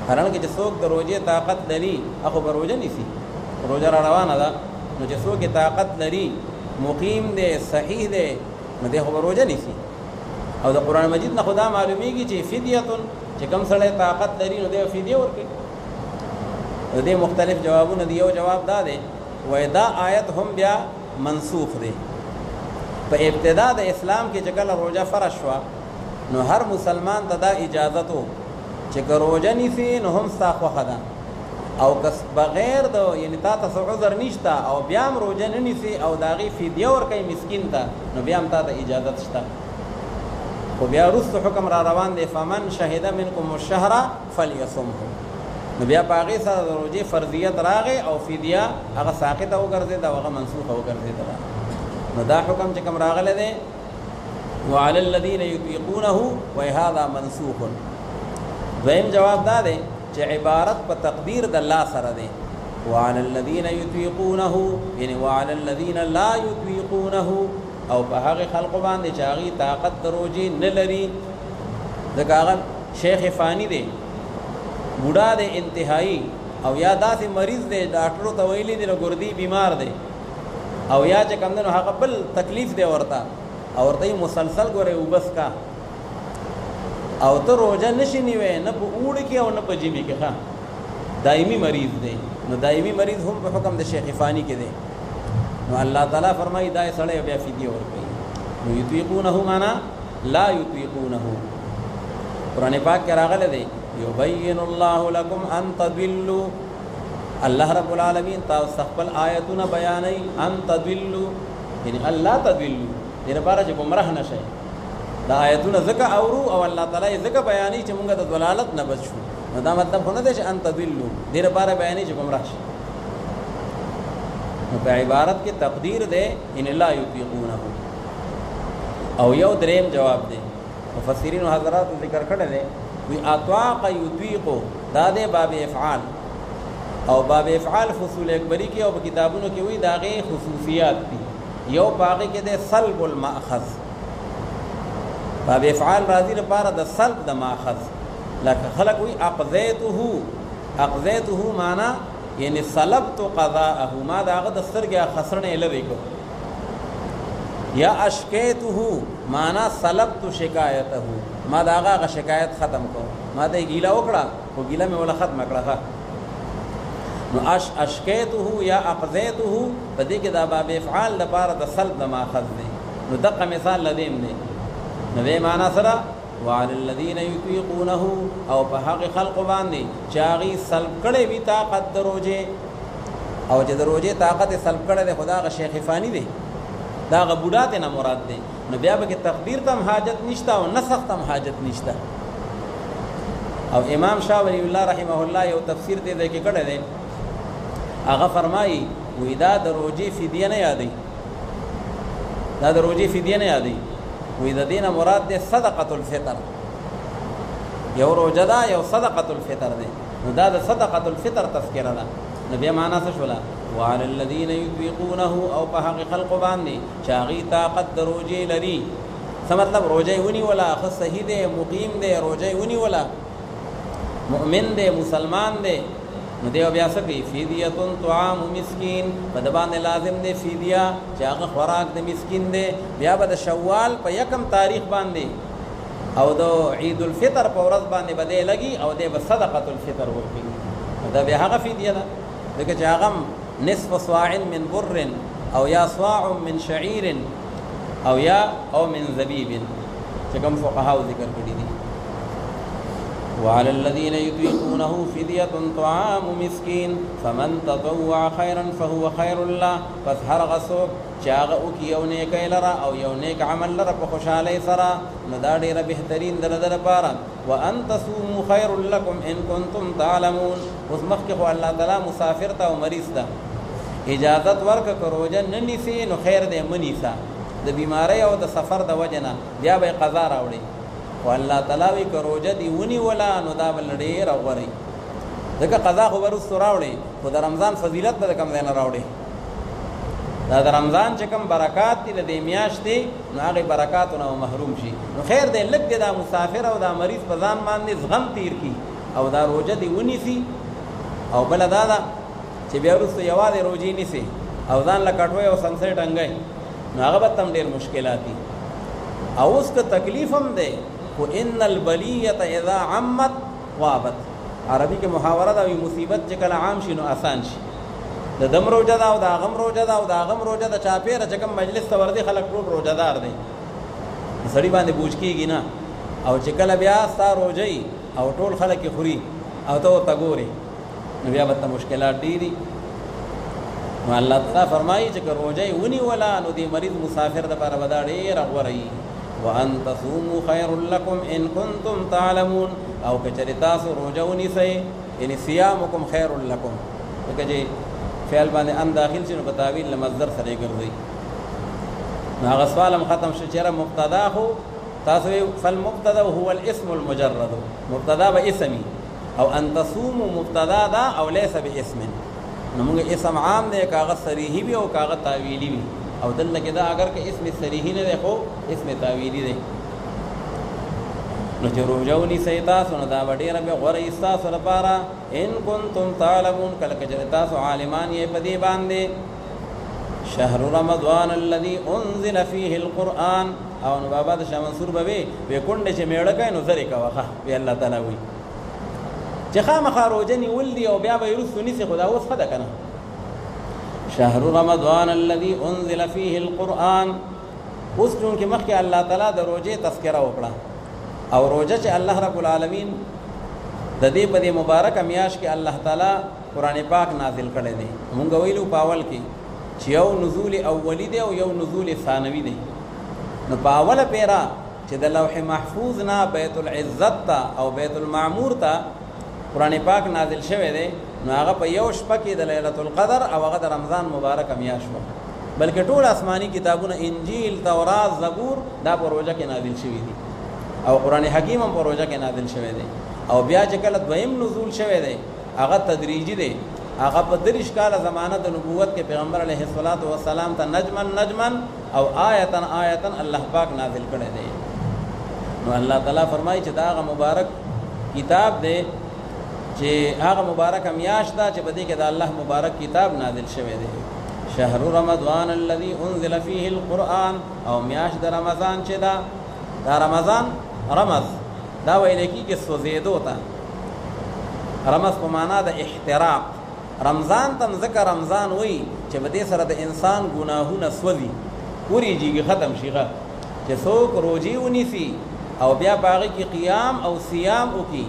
حالانکه چې څوک د روژې طاقت لري هغه به روژه نیسي روژه را روانه ده نو چې څوک طاقت لري مقیم دی صحیح دی نو دی خو به روژه نیسي او د قرآن مجید نه خدا معلومیږي چې فدیه چې کوم سړی طاقت لري نو دی فدیه ورکوي د دې مختلف جوابونه دی یو جواب دا دی وای دا آیت هم بیا منسوخ دی په ابتدا د اسلام کې چې کله روژه فرض شوه نو هر مسلمان ته دا اجازت و چې که روژه نیسي نو هم ستا خوښه ده او کس بغیر د یعنی تا ته عذر نشته او بیا هم روزه نه نیسي او د هغې فدیه ورکوي مسکین ته نو بیا هم تا ته اجازت شته خو بیا وروسته حکم را روان دی فمن شهد منکم الشهر فلیصمه نو بیا په هغې سره د روژې فرضیت راغی او فدیه هغه ساقطه وګرځېده او هغه منسوخه وګرځېدله نو دا حکم چې کوم راغلی دی وعلى الذين يطيقونه وهذا منسوخ دویم جواب دا دی چې عبارت په تقدیر د الله سره دی وعلى الذين يطيقونه یعنی وعلى الذين لا يطيقونه او په هغه خلق باندې چې هغه طاقت د روزې نه لري ځکه هغه شیخ فانی دی بوډا دی انتهایی او یا داسې مریض دی ډاکټرو ته ویلي دی ګردی بیمار دی او یا چې کوم دی نو هغه بل تکلیف دی ورته او ورته مسلسل ګورې وبس کا او ته روزه نشي نیوې نه په اوړي کې او نه په ژمي کې ښه دایمي مریض دی نو دایمي مریض هم په حکم د شیخ فانی کې دی نو الله تعالی فرمایي دا سړی بیا فدیه ورکوي نو یطیقونه معنا لا یطیقونه قرآن پاک کې راغلی دی یبین الله لکم ان تضلوا الله رب العالمین تاسو خپل آیتونه بیانوي ان تضلوا یعنی الله تضلوا دې لپاره چې گمراه نشئ دا آیتونه ځکه اورو او الله تعالی ځکه بیانوي چې موږ د ضلالت نه بچو نو دا مطلب خو نه دی چې ان تضلوا دې لپاره بیانوي چې گمراه شي نو په عبارت کې تقدیر دی ان لا یطیقونه او یو دریم جواب دی مفسرین حضرات ذکر کړی دی وی اطاق یطیقو دا دی باب افعال او باب افعال فصول اکبری کې او په کتابونو کې وی داغه خصوصیات دي یو باغی کې دی سلب المأخذ باب افعال راضی لپاره د سلب د ماخذ لکه خلق وی اقضیته معنا یعنی سلبت قضاءه ما داغه د سترګې خسرنه لری کو یا اشکیته معنا سلبت شکایته ما داغه شکایت ختم کو ما د گیلا وکړه او گیلا مې ولا ختم کړه نو اشکیته یا اقضیته په دې کې د باب افعال لپاره د سلب د ماخذ دی نو دغه مثال لدیم دی نو به معنا سره وعلى الذين يطيقونه او په هغه خلق باندې چې هغه سلب کړي وي طاقت دروځي او چې دروځي طاقت سلب کړي د خدا غ شیخ فانی دی دا غ بوډات نه مراد دی نو بیا به تقدیر تم حاجت نشته او نسخ تم حاجت نشته او امام شاه ولی الله رحمه الله یو تفسیر دې کې کړی دی هغه فرمایي وې دا دروځي فدیه نه یادې دا دروځي فدیه نه یادې وې د دینه مراد ده صدقه الفطر یو روزه ده یو صدقه الفطر ده نو دا د صدقه الفطر تذکرہ ده نو بیا معنا څه شولا وعلى الذين يطيقونه او په هغه خلق باندې چاغي طاقت د روزه لري څه مطلب روزه ونی ولا خو صحیح ده مقیم ده روزه ونی ولا مؤمن ده مسلمان ده نو دیو بیا سکی فدیه طعام مسکین په د باندې لازم دی فدیه چې هغه خوراک د مسکین دی بیا به د شوال په یکم تاریخ باندې او د عید الفطر په ورځ باندې بده لګي او د صدقه الفطر ورکړي دا به هغه فدیه ده دغه چې هغه نصف صاع من بر او یا صاع من شعير او یا او من زبيب چې کوم فقهاو ذکر کړی دي وعلى الذين يطيقونه فدية طعام مسكين فمن تطوع خيرا فهو خير له پس هر غسوک چاغه او کی یو نیک لرا او یو نیک عمل لرا په خوشاله سره نو دا ډیره بهترین در لپاره وان تصوموا خير لكم ان كنتم تعلمون اوس مخکې خو الله تعالی مسافر ته او مریض ته اجازت ورک کروجه ننیسی نو خیر دې منیسا د بیماری او د سفر د وجنه بیا به قضا راوړي والله تعالی وی کروجه دی ونی ولا نو دا بل ډیر غوري دغه قضا خو ورستو راوړي خو د رمضان فضیلت به کم نه راوړي دا د رمضان چې کم برکات دي د میاشتې نو هغه برکاتونه محروم شي نو خیر دې لګ دا مسافر او دا مریض په ځان باندې زغم تیر کی او دا روزه دی ونی سي او بل دا چې بیا ورسته یوازې روزي نیسي او ځان لکټوي او سنسر ټنګي نو هغه به تم ډیر مشکلات دي او اوس که تکلیف هم ده و ان البلیه اذا عمت غابت عربی کې محاوره دا وی مصیبت چې کله عام شي نو آسان شي د دم روزه دا او دا غم روزه دا او دا غم روزه دا چاپیره چې کوم مجلس ته وردی خلک ټول روزدار دي سړی باندې بوج کیږي نه او چې کله بیا ستا روزي او ټول خلک خوري او ته تګوري نو بیا به مشکلات ډېري. نو الله تعالی فرمایي چې روزه ونی ولا نو دې مریض مسافر د لپاره به دا ډېره غوره وي. وان تصوموا خير لكم ان كنتم تعلمون. او که چېرې تاسو روزه ونیسئ یعنې صيامكم خير لكم، لکه چې فعل باندې ان داخل شي نو په تعویل له مصدر سره یې ګرځئ. نو هغه سوال هم ختم شو چې مبتدا خو تاسو فالمبتدا هو الاسم المجرد، مبتدا به اسمي او ان تصوموا مبتدا دا او ليس باسم. نو موږ اسم عام دی کاغذ صریحي وي او کاغذ تعویلی وي، او دلته کې دا اگر که اسم صریحي نه دی خو اسم تعویلی دی. نو چې روزه ونیسئ تاسو نو دا به ډېره بیا غوره وي ستاسو لپاره. ان کنتم تعلمون، کله که چېرې تاسو عالمان یې په دې باندې. شهر رمضان الذي انزل فيه القرآن. او نو بابا د شاه منصور به وي کونډې چې میړه کوي نو زرې کوه ښه وی الله تعالی وایي چې خامخا روزه نیول دي او بیا به یې وروستو نیسي، خو دا اوس ښه ده که نه. شهر رمضان الذي انزل فيه القرآن. اوس چونکې مخکې الله تعالی د روزې تذکره وکړه، او روزه چې الله رب العالمین د دې په دې مبارکه میاشت کې الله تعالی قرآن پاک نازل کړی دی. مونږ ویلو په اول کې چې یو نزول اولی دی او یو نزول ثانوي دی. نو په اوله پیرا چې د لوح محفوظ نه بیت العزت ته او بیت المعمور ته قرآن پاک نازل شوی دی، نو هغه په یو شپه کې د لیلة القدر او هغه د رمضان مبارکه میاشت وه. بلکې ټول آسماني کتابونه انجیل، تورات، زبور دا په روژه کې نازل شوي دي، او قرآن حکیم هم په روژه کې نازل شوی دی. او بیا چې کله دویم نزول شوی دی هغه تدریجي دی، هغه په 30 کاله زمانه د نبوت کې پیغمبر علیه الصلاۃ والسلام ته نجما او آیتا الله پاک نازل کړی دی. نو الله تعالی فرمایي چې دا هغه مبارک کتاب دی چې هغه مبارک میاشت ده چې په دې کې د الله مبارک کتاب نازل شوی دی. شهر رمضان الذي انزل فيه القرآن. او میاشت د رمضان چې دا رمضان رمز دا ویل کېږي سوځېدو ته. رمز په معنا د احتراق. رمضان ته ځکه رمضان وایي چې په دې سره د انسان ګناهونه سوځي، وریږي، ختم شي. چې څوک روزي ونیسي او بیا په هغې کې قیام او صیام وکړي،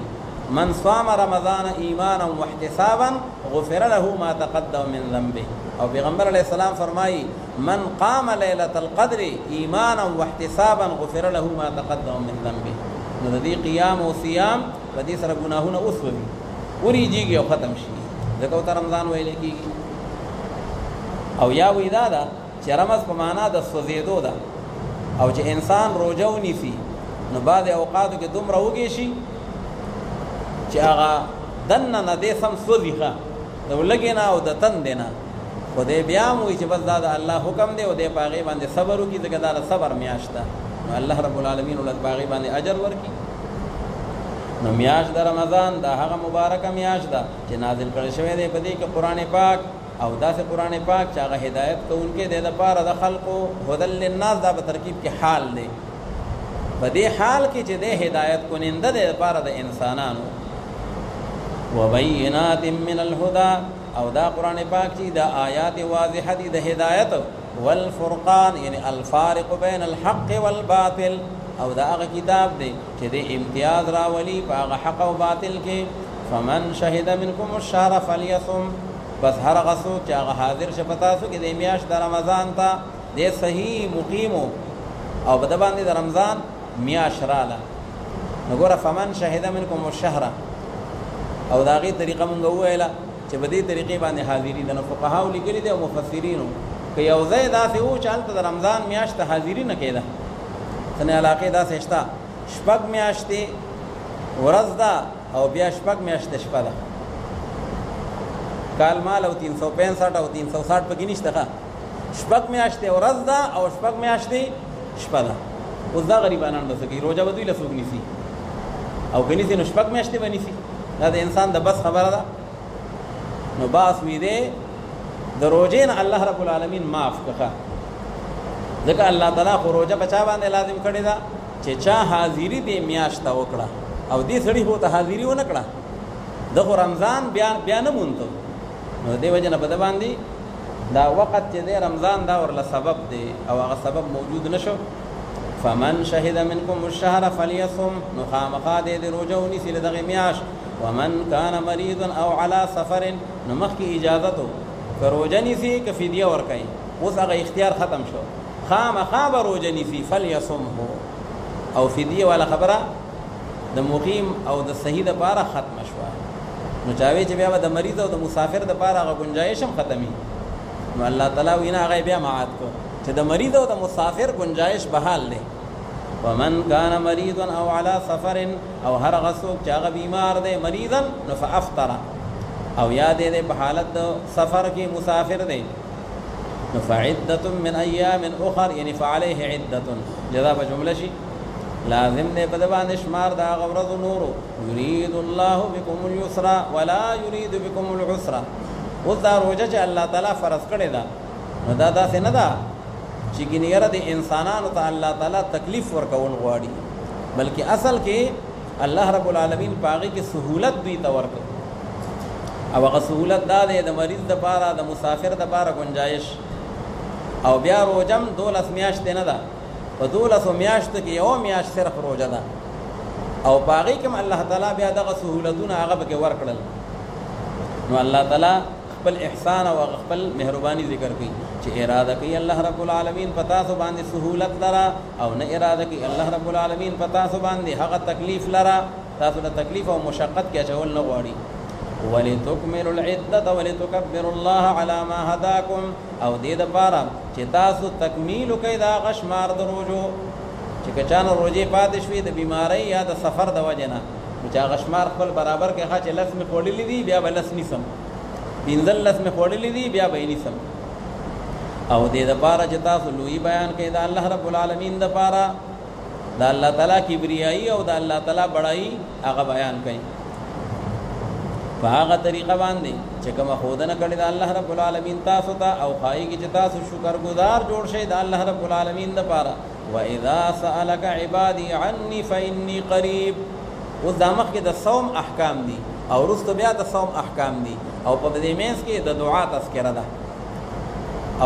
من صام رمضان ایمانا واحتسابا غفر له ما تقدم من ذنبه. او پیغمبر علیه السلام فرمایي من قام لیلة القدر ایمانا واحتسابا غفر له ما تقدم من ذنبه. نو د دې قیام او صیام په دې سره ګناهونه وسوځي، وریږي او ختم شي، ځکه ورته رمضان ویل کېږي. او یا وایي دا ده چې رمز په معنا د سوځېدو ده، او چې انسان روژه ونیسي نو بعضې اوقاتو کې دومره وږی شي چې هغه دننه نه دې سم سوځي، ښه د لږې نه او د تندې نه، خو دی بیا هم وایي چې بس دا د الله حکم دی او دی په هغې باندې صبر وکړي، ځکه دا د صبر میاشت ده. نو الله رب العالمین ولته په هغې باندې اجر ورکړي. نو میاشت د رمضان دا هغه مبارکه میاشت ده چې نازل کړی شوی دی په دې کې قرآن پاک، او داسې قرآن پاک چې هغه هدایت کوونکی دی دپاره د خلقو، هدى للناس دا په ترکیب کې حال دی. په دې حال کې چې دی هدایت کننده دی دپاره د انسانانو. وبینات من الهدى. او دا قرآن پاک چې دا آیات واضحه دي د هدایت، والفرقان یعنی الفارق بین الحق والباطل. او دا هغه کتاب دی چې د امتیاز راولي په هغه حق او باطل کې. فمن شهد منکم الشهر فلیصم. بس هر هغه څوک چې هغه حاضر شه په تاسو کې د میاشت د رمضان ته، د صحیح مقیمو او په ده باندې د رمضان میاشت راله. نو ګوره فمن شهد منکم الشهر، او د هغې طریقه مونږ وویله چې په دې طریقې باندې حاضري ده. نو فقهاو لیکلي دی او مفسرینو که یو ځای داسې و چې هلته د رمضان میاشت ته حاضري نه کېده، ځینې علاقې داسې شته 6 میاشتې ورځ ده او بیا 6 میاشتې شپه ده، کال مال او 365 او 360 پکې نشته. 6 میاشتې ورځ ده او 6 میاشتې شپه ده. اوس دا غریبانان به څه کوي؟ روژه به دوی له څوک نیسي؟ او که نیسي نو 6 میاشتې به نیسي؟ دا د انسان د بس خبره ده. نو باس وی دی د روژې نه الله رب العالمین معاف کړه، ځکه الله تعالی خو روژه په چا باندې لازم کړې ده چې چا حاضري دې میاشت ته وکړه، او دې سړي خو ته حاضري ونه کړه، د خو رمضان بیا نه مونته. نو دې وجه نه په ده باندې دا وخت چې دی رمضان دا ورله سبب دی او هغه سبب موجود نشو. فمن شهد منکم الشهر فلیصم. نو خامخا دې د روژه ونیسي له دغې میاشت. ومن كان مريض او على سفر نمخ کی اجازت ہو کروجنی سی کہ فدیہ ورکای اوس هغه اختیار ختم شو خامخا روجنی سی فلیصمه او فدیه والا خبره د مقیم او د صحیح د پاره ختم شو نو چاوي چې بیا د مریض او د مسافر د پاره هغه گنجائش هم ختمي نو الله تعالی وینا هغه بیا معاد کو چې د مریض او د مسافر گنجائش بحال دی ومن كان مريضا او على سفر او هر غسوک چې هغه بیمار دی مریضا نو فافطر او یاد دې په حالت سفر کې مسافر دی نو فعدة من ايام اخر یعنی فعليه عدة جزاء جمله شي لازم دې په باندې شمار دا غورز نورو يريد الله بكم اليسر ولا يريد بكم العسر وذا روجه چې الله تعالی فرض کړی دا نو دا داسې نه ده چې ګنیره د انسانانو ته الله تعالی تکلیف ورکول غواړي بلکې اصل کې الله رب العالمین پاغي کې سہولت دوی ته ورکړي او هغه سہولت دا دی د مریض د پاره د مسافر د پاره گنجائش او بیا روجم 12 میاشتې نه ده په 12 میاشتو کې یو میاشت صرف روجه ده او باغی کوم الله تعالی بیا دغه سہولتونه هغه به ورکړل نو الله تعالی خپل احسان او خپل مهرباني ذکر کوي چې اراده کوي الله رب العالمین پتا سو باندې سہولت لرا او نه اراده کوي الله رب العالمین پتا سو باندې هغه تکلیف لرا تاسو د تکلیف او مشقت کې چول نه غواړي ولتكملوا العدة ولتكبروا الله على ما هداكم او دې د پاره چې تاسو تکمیل کوي دا غشمار د روزو چې کچانه روزي پاتې شوي د بیماری یا د سفر د وجنه چې غشمار خپل برابر کې خاص لسم پوړلې دي بیا بلس نسم بینځل لسم پوړلې دي بیا به نسم او دې د پاره چې تاسو لوی بیان کوي دا الله رب العالمین د پاره دا الله تعالی کبریایی او دا الله تعالی بڑای هغه بیان کوي په هغه طریقه باندې چې کوم خودنه کړی دا الله رب العالمین تاسو ته او خای کی چې تاسو شکر گزار جوړ شئ دا الله رب العالمین د پاره واذا سالك عبادي عني فاني قريب اوس دماغ کې د صوم احکام دي او رستو بیا د صوم احکام دي او په دې مینس کې د دعا تذکرہ ده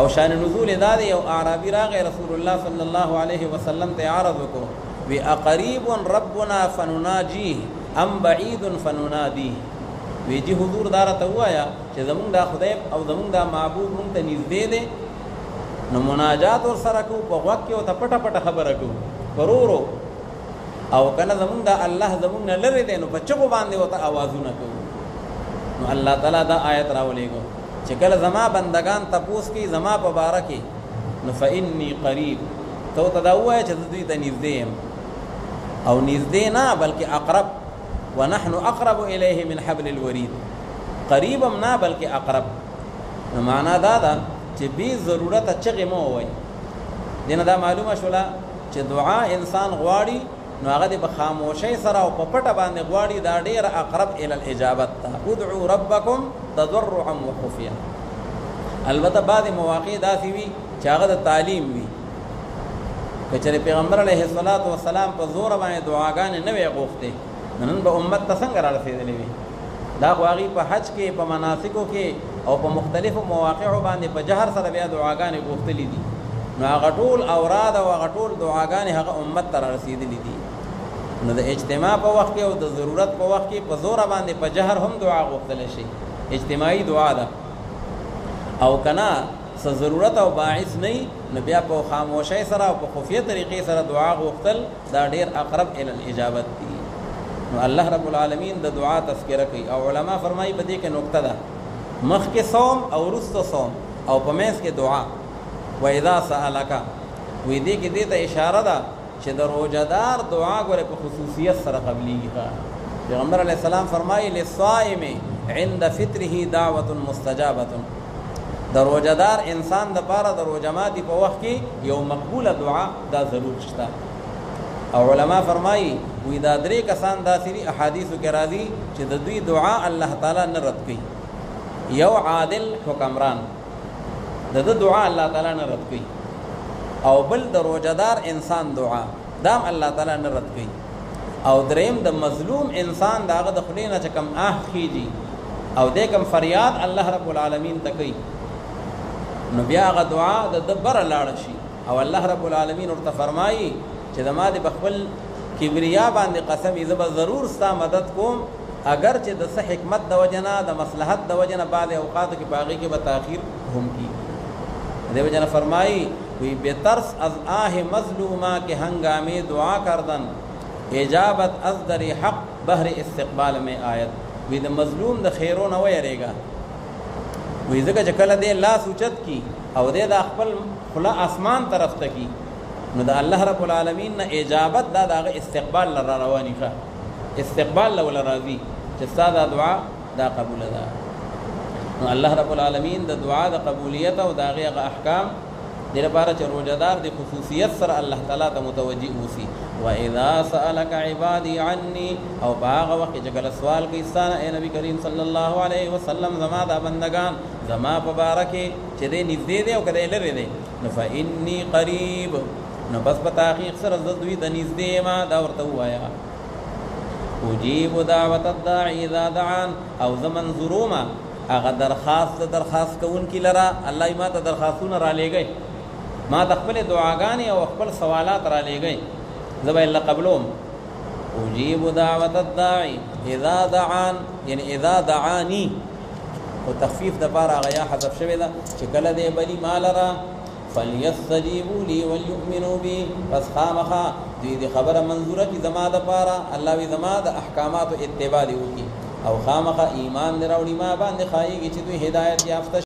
او شان نزول دا دی او اعرابی راغی رسول الله صلی الله علیه وسلم ته عرض وکړو وی اقریب ربنا فنناجيه ام بعید فنناديه وی جی حضور دارا ته وایا چې زمونږ د خدای او زمونږ د معبود مونږ ته نږدې دي نو مناجات ور سره کو په وخت کې او ته پټه پټه خبره کو ورورو او کنه زمونږ د الله زمونږ نه لری دي نو په چغو باندې وته आवाजونه کو نو الله تعالی دا آیت راولېګو چې کله زما بندگان تپوس کی زما په باره کې نو فإني قریب تو تداوای چې دوی ته نږدې او نږدې نه بلکې اقرب ونحن اقرب الیه من حبل الورید قریب نه بلکې اقرب نو معنا دا ده چې به ضرورت چغې مو وای دینه دا معلومه شولا چې دعا انسان غواړي نو هغه د خاموشۍ سره او په پټه باندې غواړي دا ډیر اقرب الی الاجابت ادعوا ربکم تضرعا وخفیا البته بعض مواقع داسې وي چې هغه د تعلیم وي کچره پیغمبر علیه الصلاۃ والسلام په زور باندې دعاګانې نه وي غوښته نن به امت ته څنګه را رسیدلې وي دا واغي په حج کې په مناسکو کې او په مختلفو مواقعو باندې په جهر سره بیا دعاګانې غوښتلې دي نو هغه ټول اوراد او هغه ټول دعاګانې هغه امت ته را رسیدلې دي نو د اجتماع په وخت کې او د ضرورت په وخت کې په زور باندې په جهر هم دعا غوښتل شي اجتماعي دعا ده او کنا څه ضرورت او باعث نه نو بیا په خاموشۍ سره او په خفیه طریقې سره دعا غوښتل دا ډیر اقرب الی الاجابت دي نو الله رب العالمین د دعا تذکرہ کوي او علما فرمایي په دې کې نقطه ده مخ کې صوم او رستو صوم او په مېز کې دعا و اذا سالک وې دې کې دې ته اشاره ده چې د روزدار دعا غره په خصوصیت سره قبليږي پیغمبر علیه السلام فرمایي للصائم عند فطره دعوه مستجابه د روزدار انسان د پاره د روزماتي په وخت کې یو مقبوله دعا دا ضرور شته او علما فرمایي وې دا درې کسان داسري احادیثو کې راځي چې د دوی دعا الله تعالی نه رد کوي یو عادل حکمران د دعا الله تعالی نه رد کوي او بل د روزدار انسان دعا دام الله تعالی نه رد کوي او دریم د مظلوم انسان داغه د خلینه چې کم اخیږي او د کم فریاد الله رب العالمین ته کوي نو بیا غ دعا د دبر لاړ شي او الله رب العالمین ورته فرمایي چې د ما د بخبل کبریا باندې قسم یې زب ضرور ستا مدد کوم اگر چې د څه حکمت د وجنا د مصلحت د وجنا بعد اوقات کې باغی کې به تاخير هم کی دې وجنا فرمایي وی بترس از آه مظلومہ کے ہنگامے دعا کردن اجابت از در حق بحر استقبال میں آیت وی د مظلوم د خیرو نه ویریږي وی ځکه چې کله دې لاس اوچت کی او دې د خپل خلا اسمان طرف ته کی نو د الله رب العالمین نه اجابت دا د استقبال لره رواني ښه استقبال لول راضي چې ساده دعا دا قبول ده نو الله رب العالمین د دعا د قبولیت او د هغه احکام دې لپاره چې روزدار د خصوصیت سره الله تعالی ته متوجي اوسي واذا سالك عبادي عني او باغ وخت چې کله سوال کوي ستانه اے نبی کریم صلی الله علیه وسلم زما د بندگان زما مبارکه چې دې نږدې دي او کله لري دي نو فإني قریب نو بس په تحقیق سره د دوی د نږدې ما دا ورته وایا اجيب دعوت الداعي اذا دعان او زمن زروما هغه درخواست کوون کی لرا الله ما ته درخواستونه را لېږي ما د خپل دعاګانې او خپل سوالات را لېږي زبا الله قبلهم اجيب دعوت الداعي اذا دعان یعنی اذا دعاني او تخفیف د بار غیا حذف شوی دا چې کله دې بلی مال را فليستجيبوا لي وليؤمنوا بي پس خامخا دې خبره منظوره کی زما د پاره الله وی زما د احکامات اتباع دی وکي او خامخا ایمان دراوړي ما باندې خایي چې دوی هدایت یافته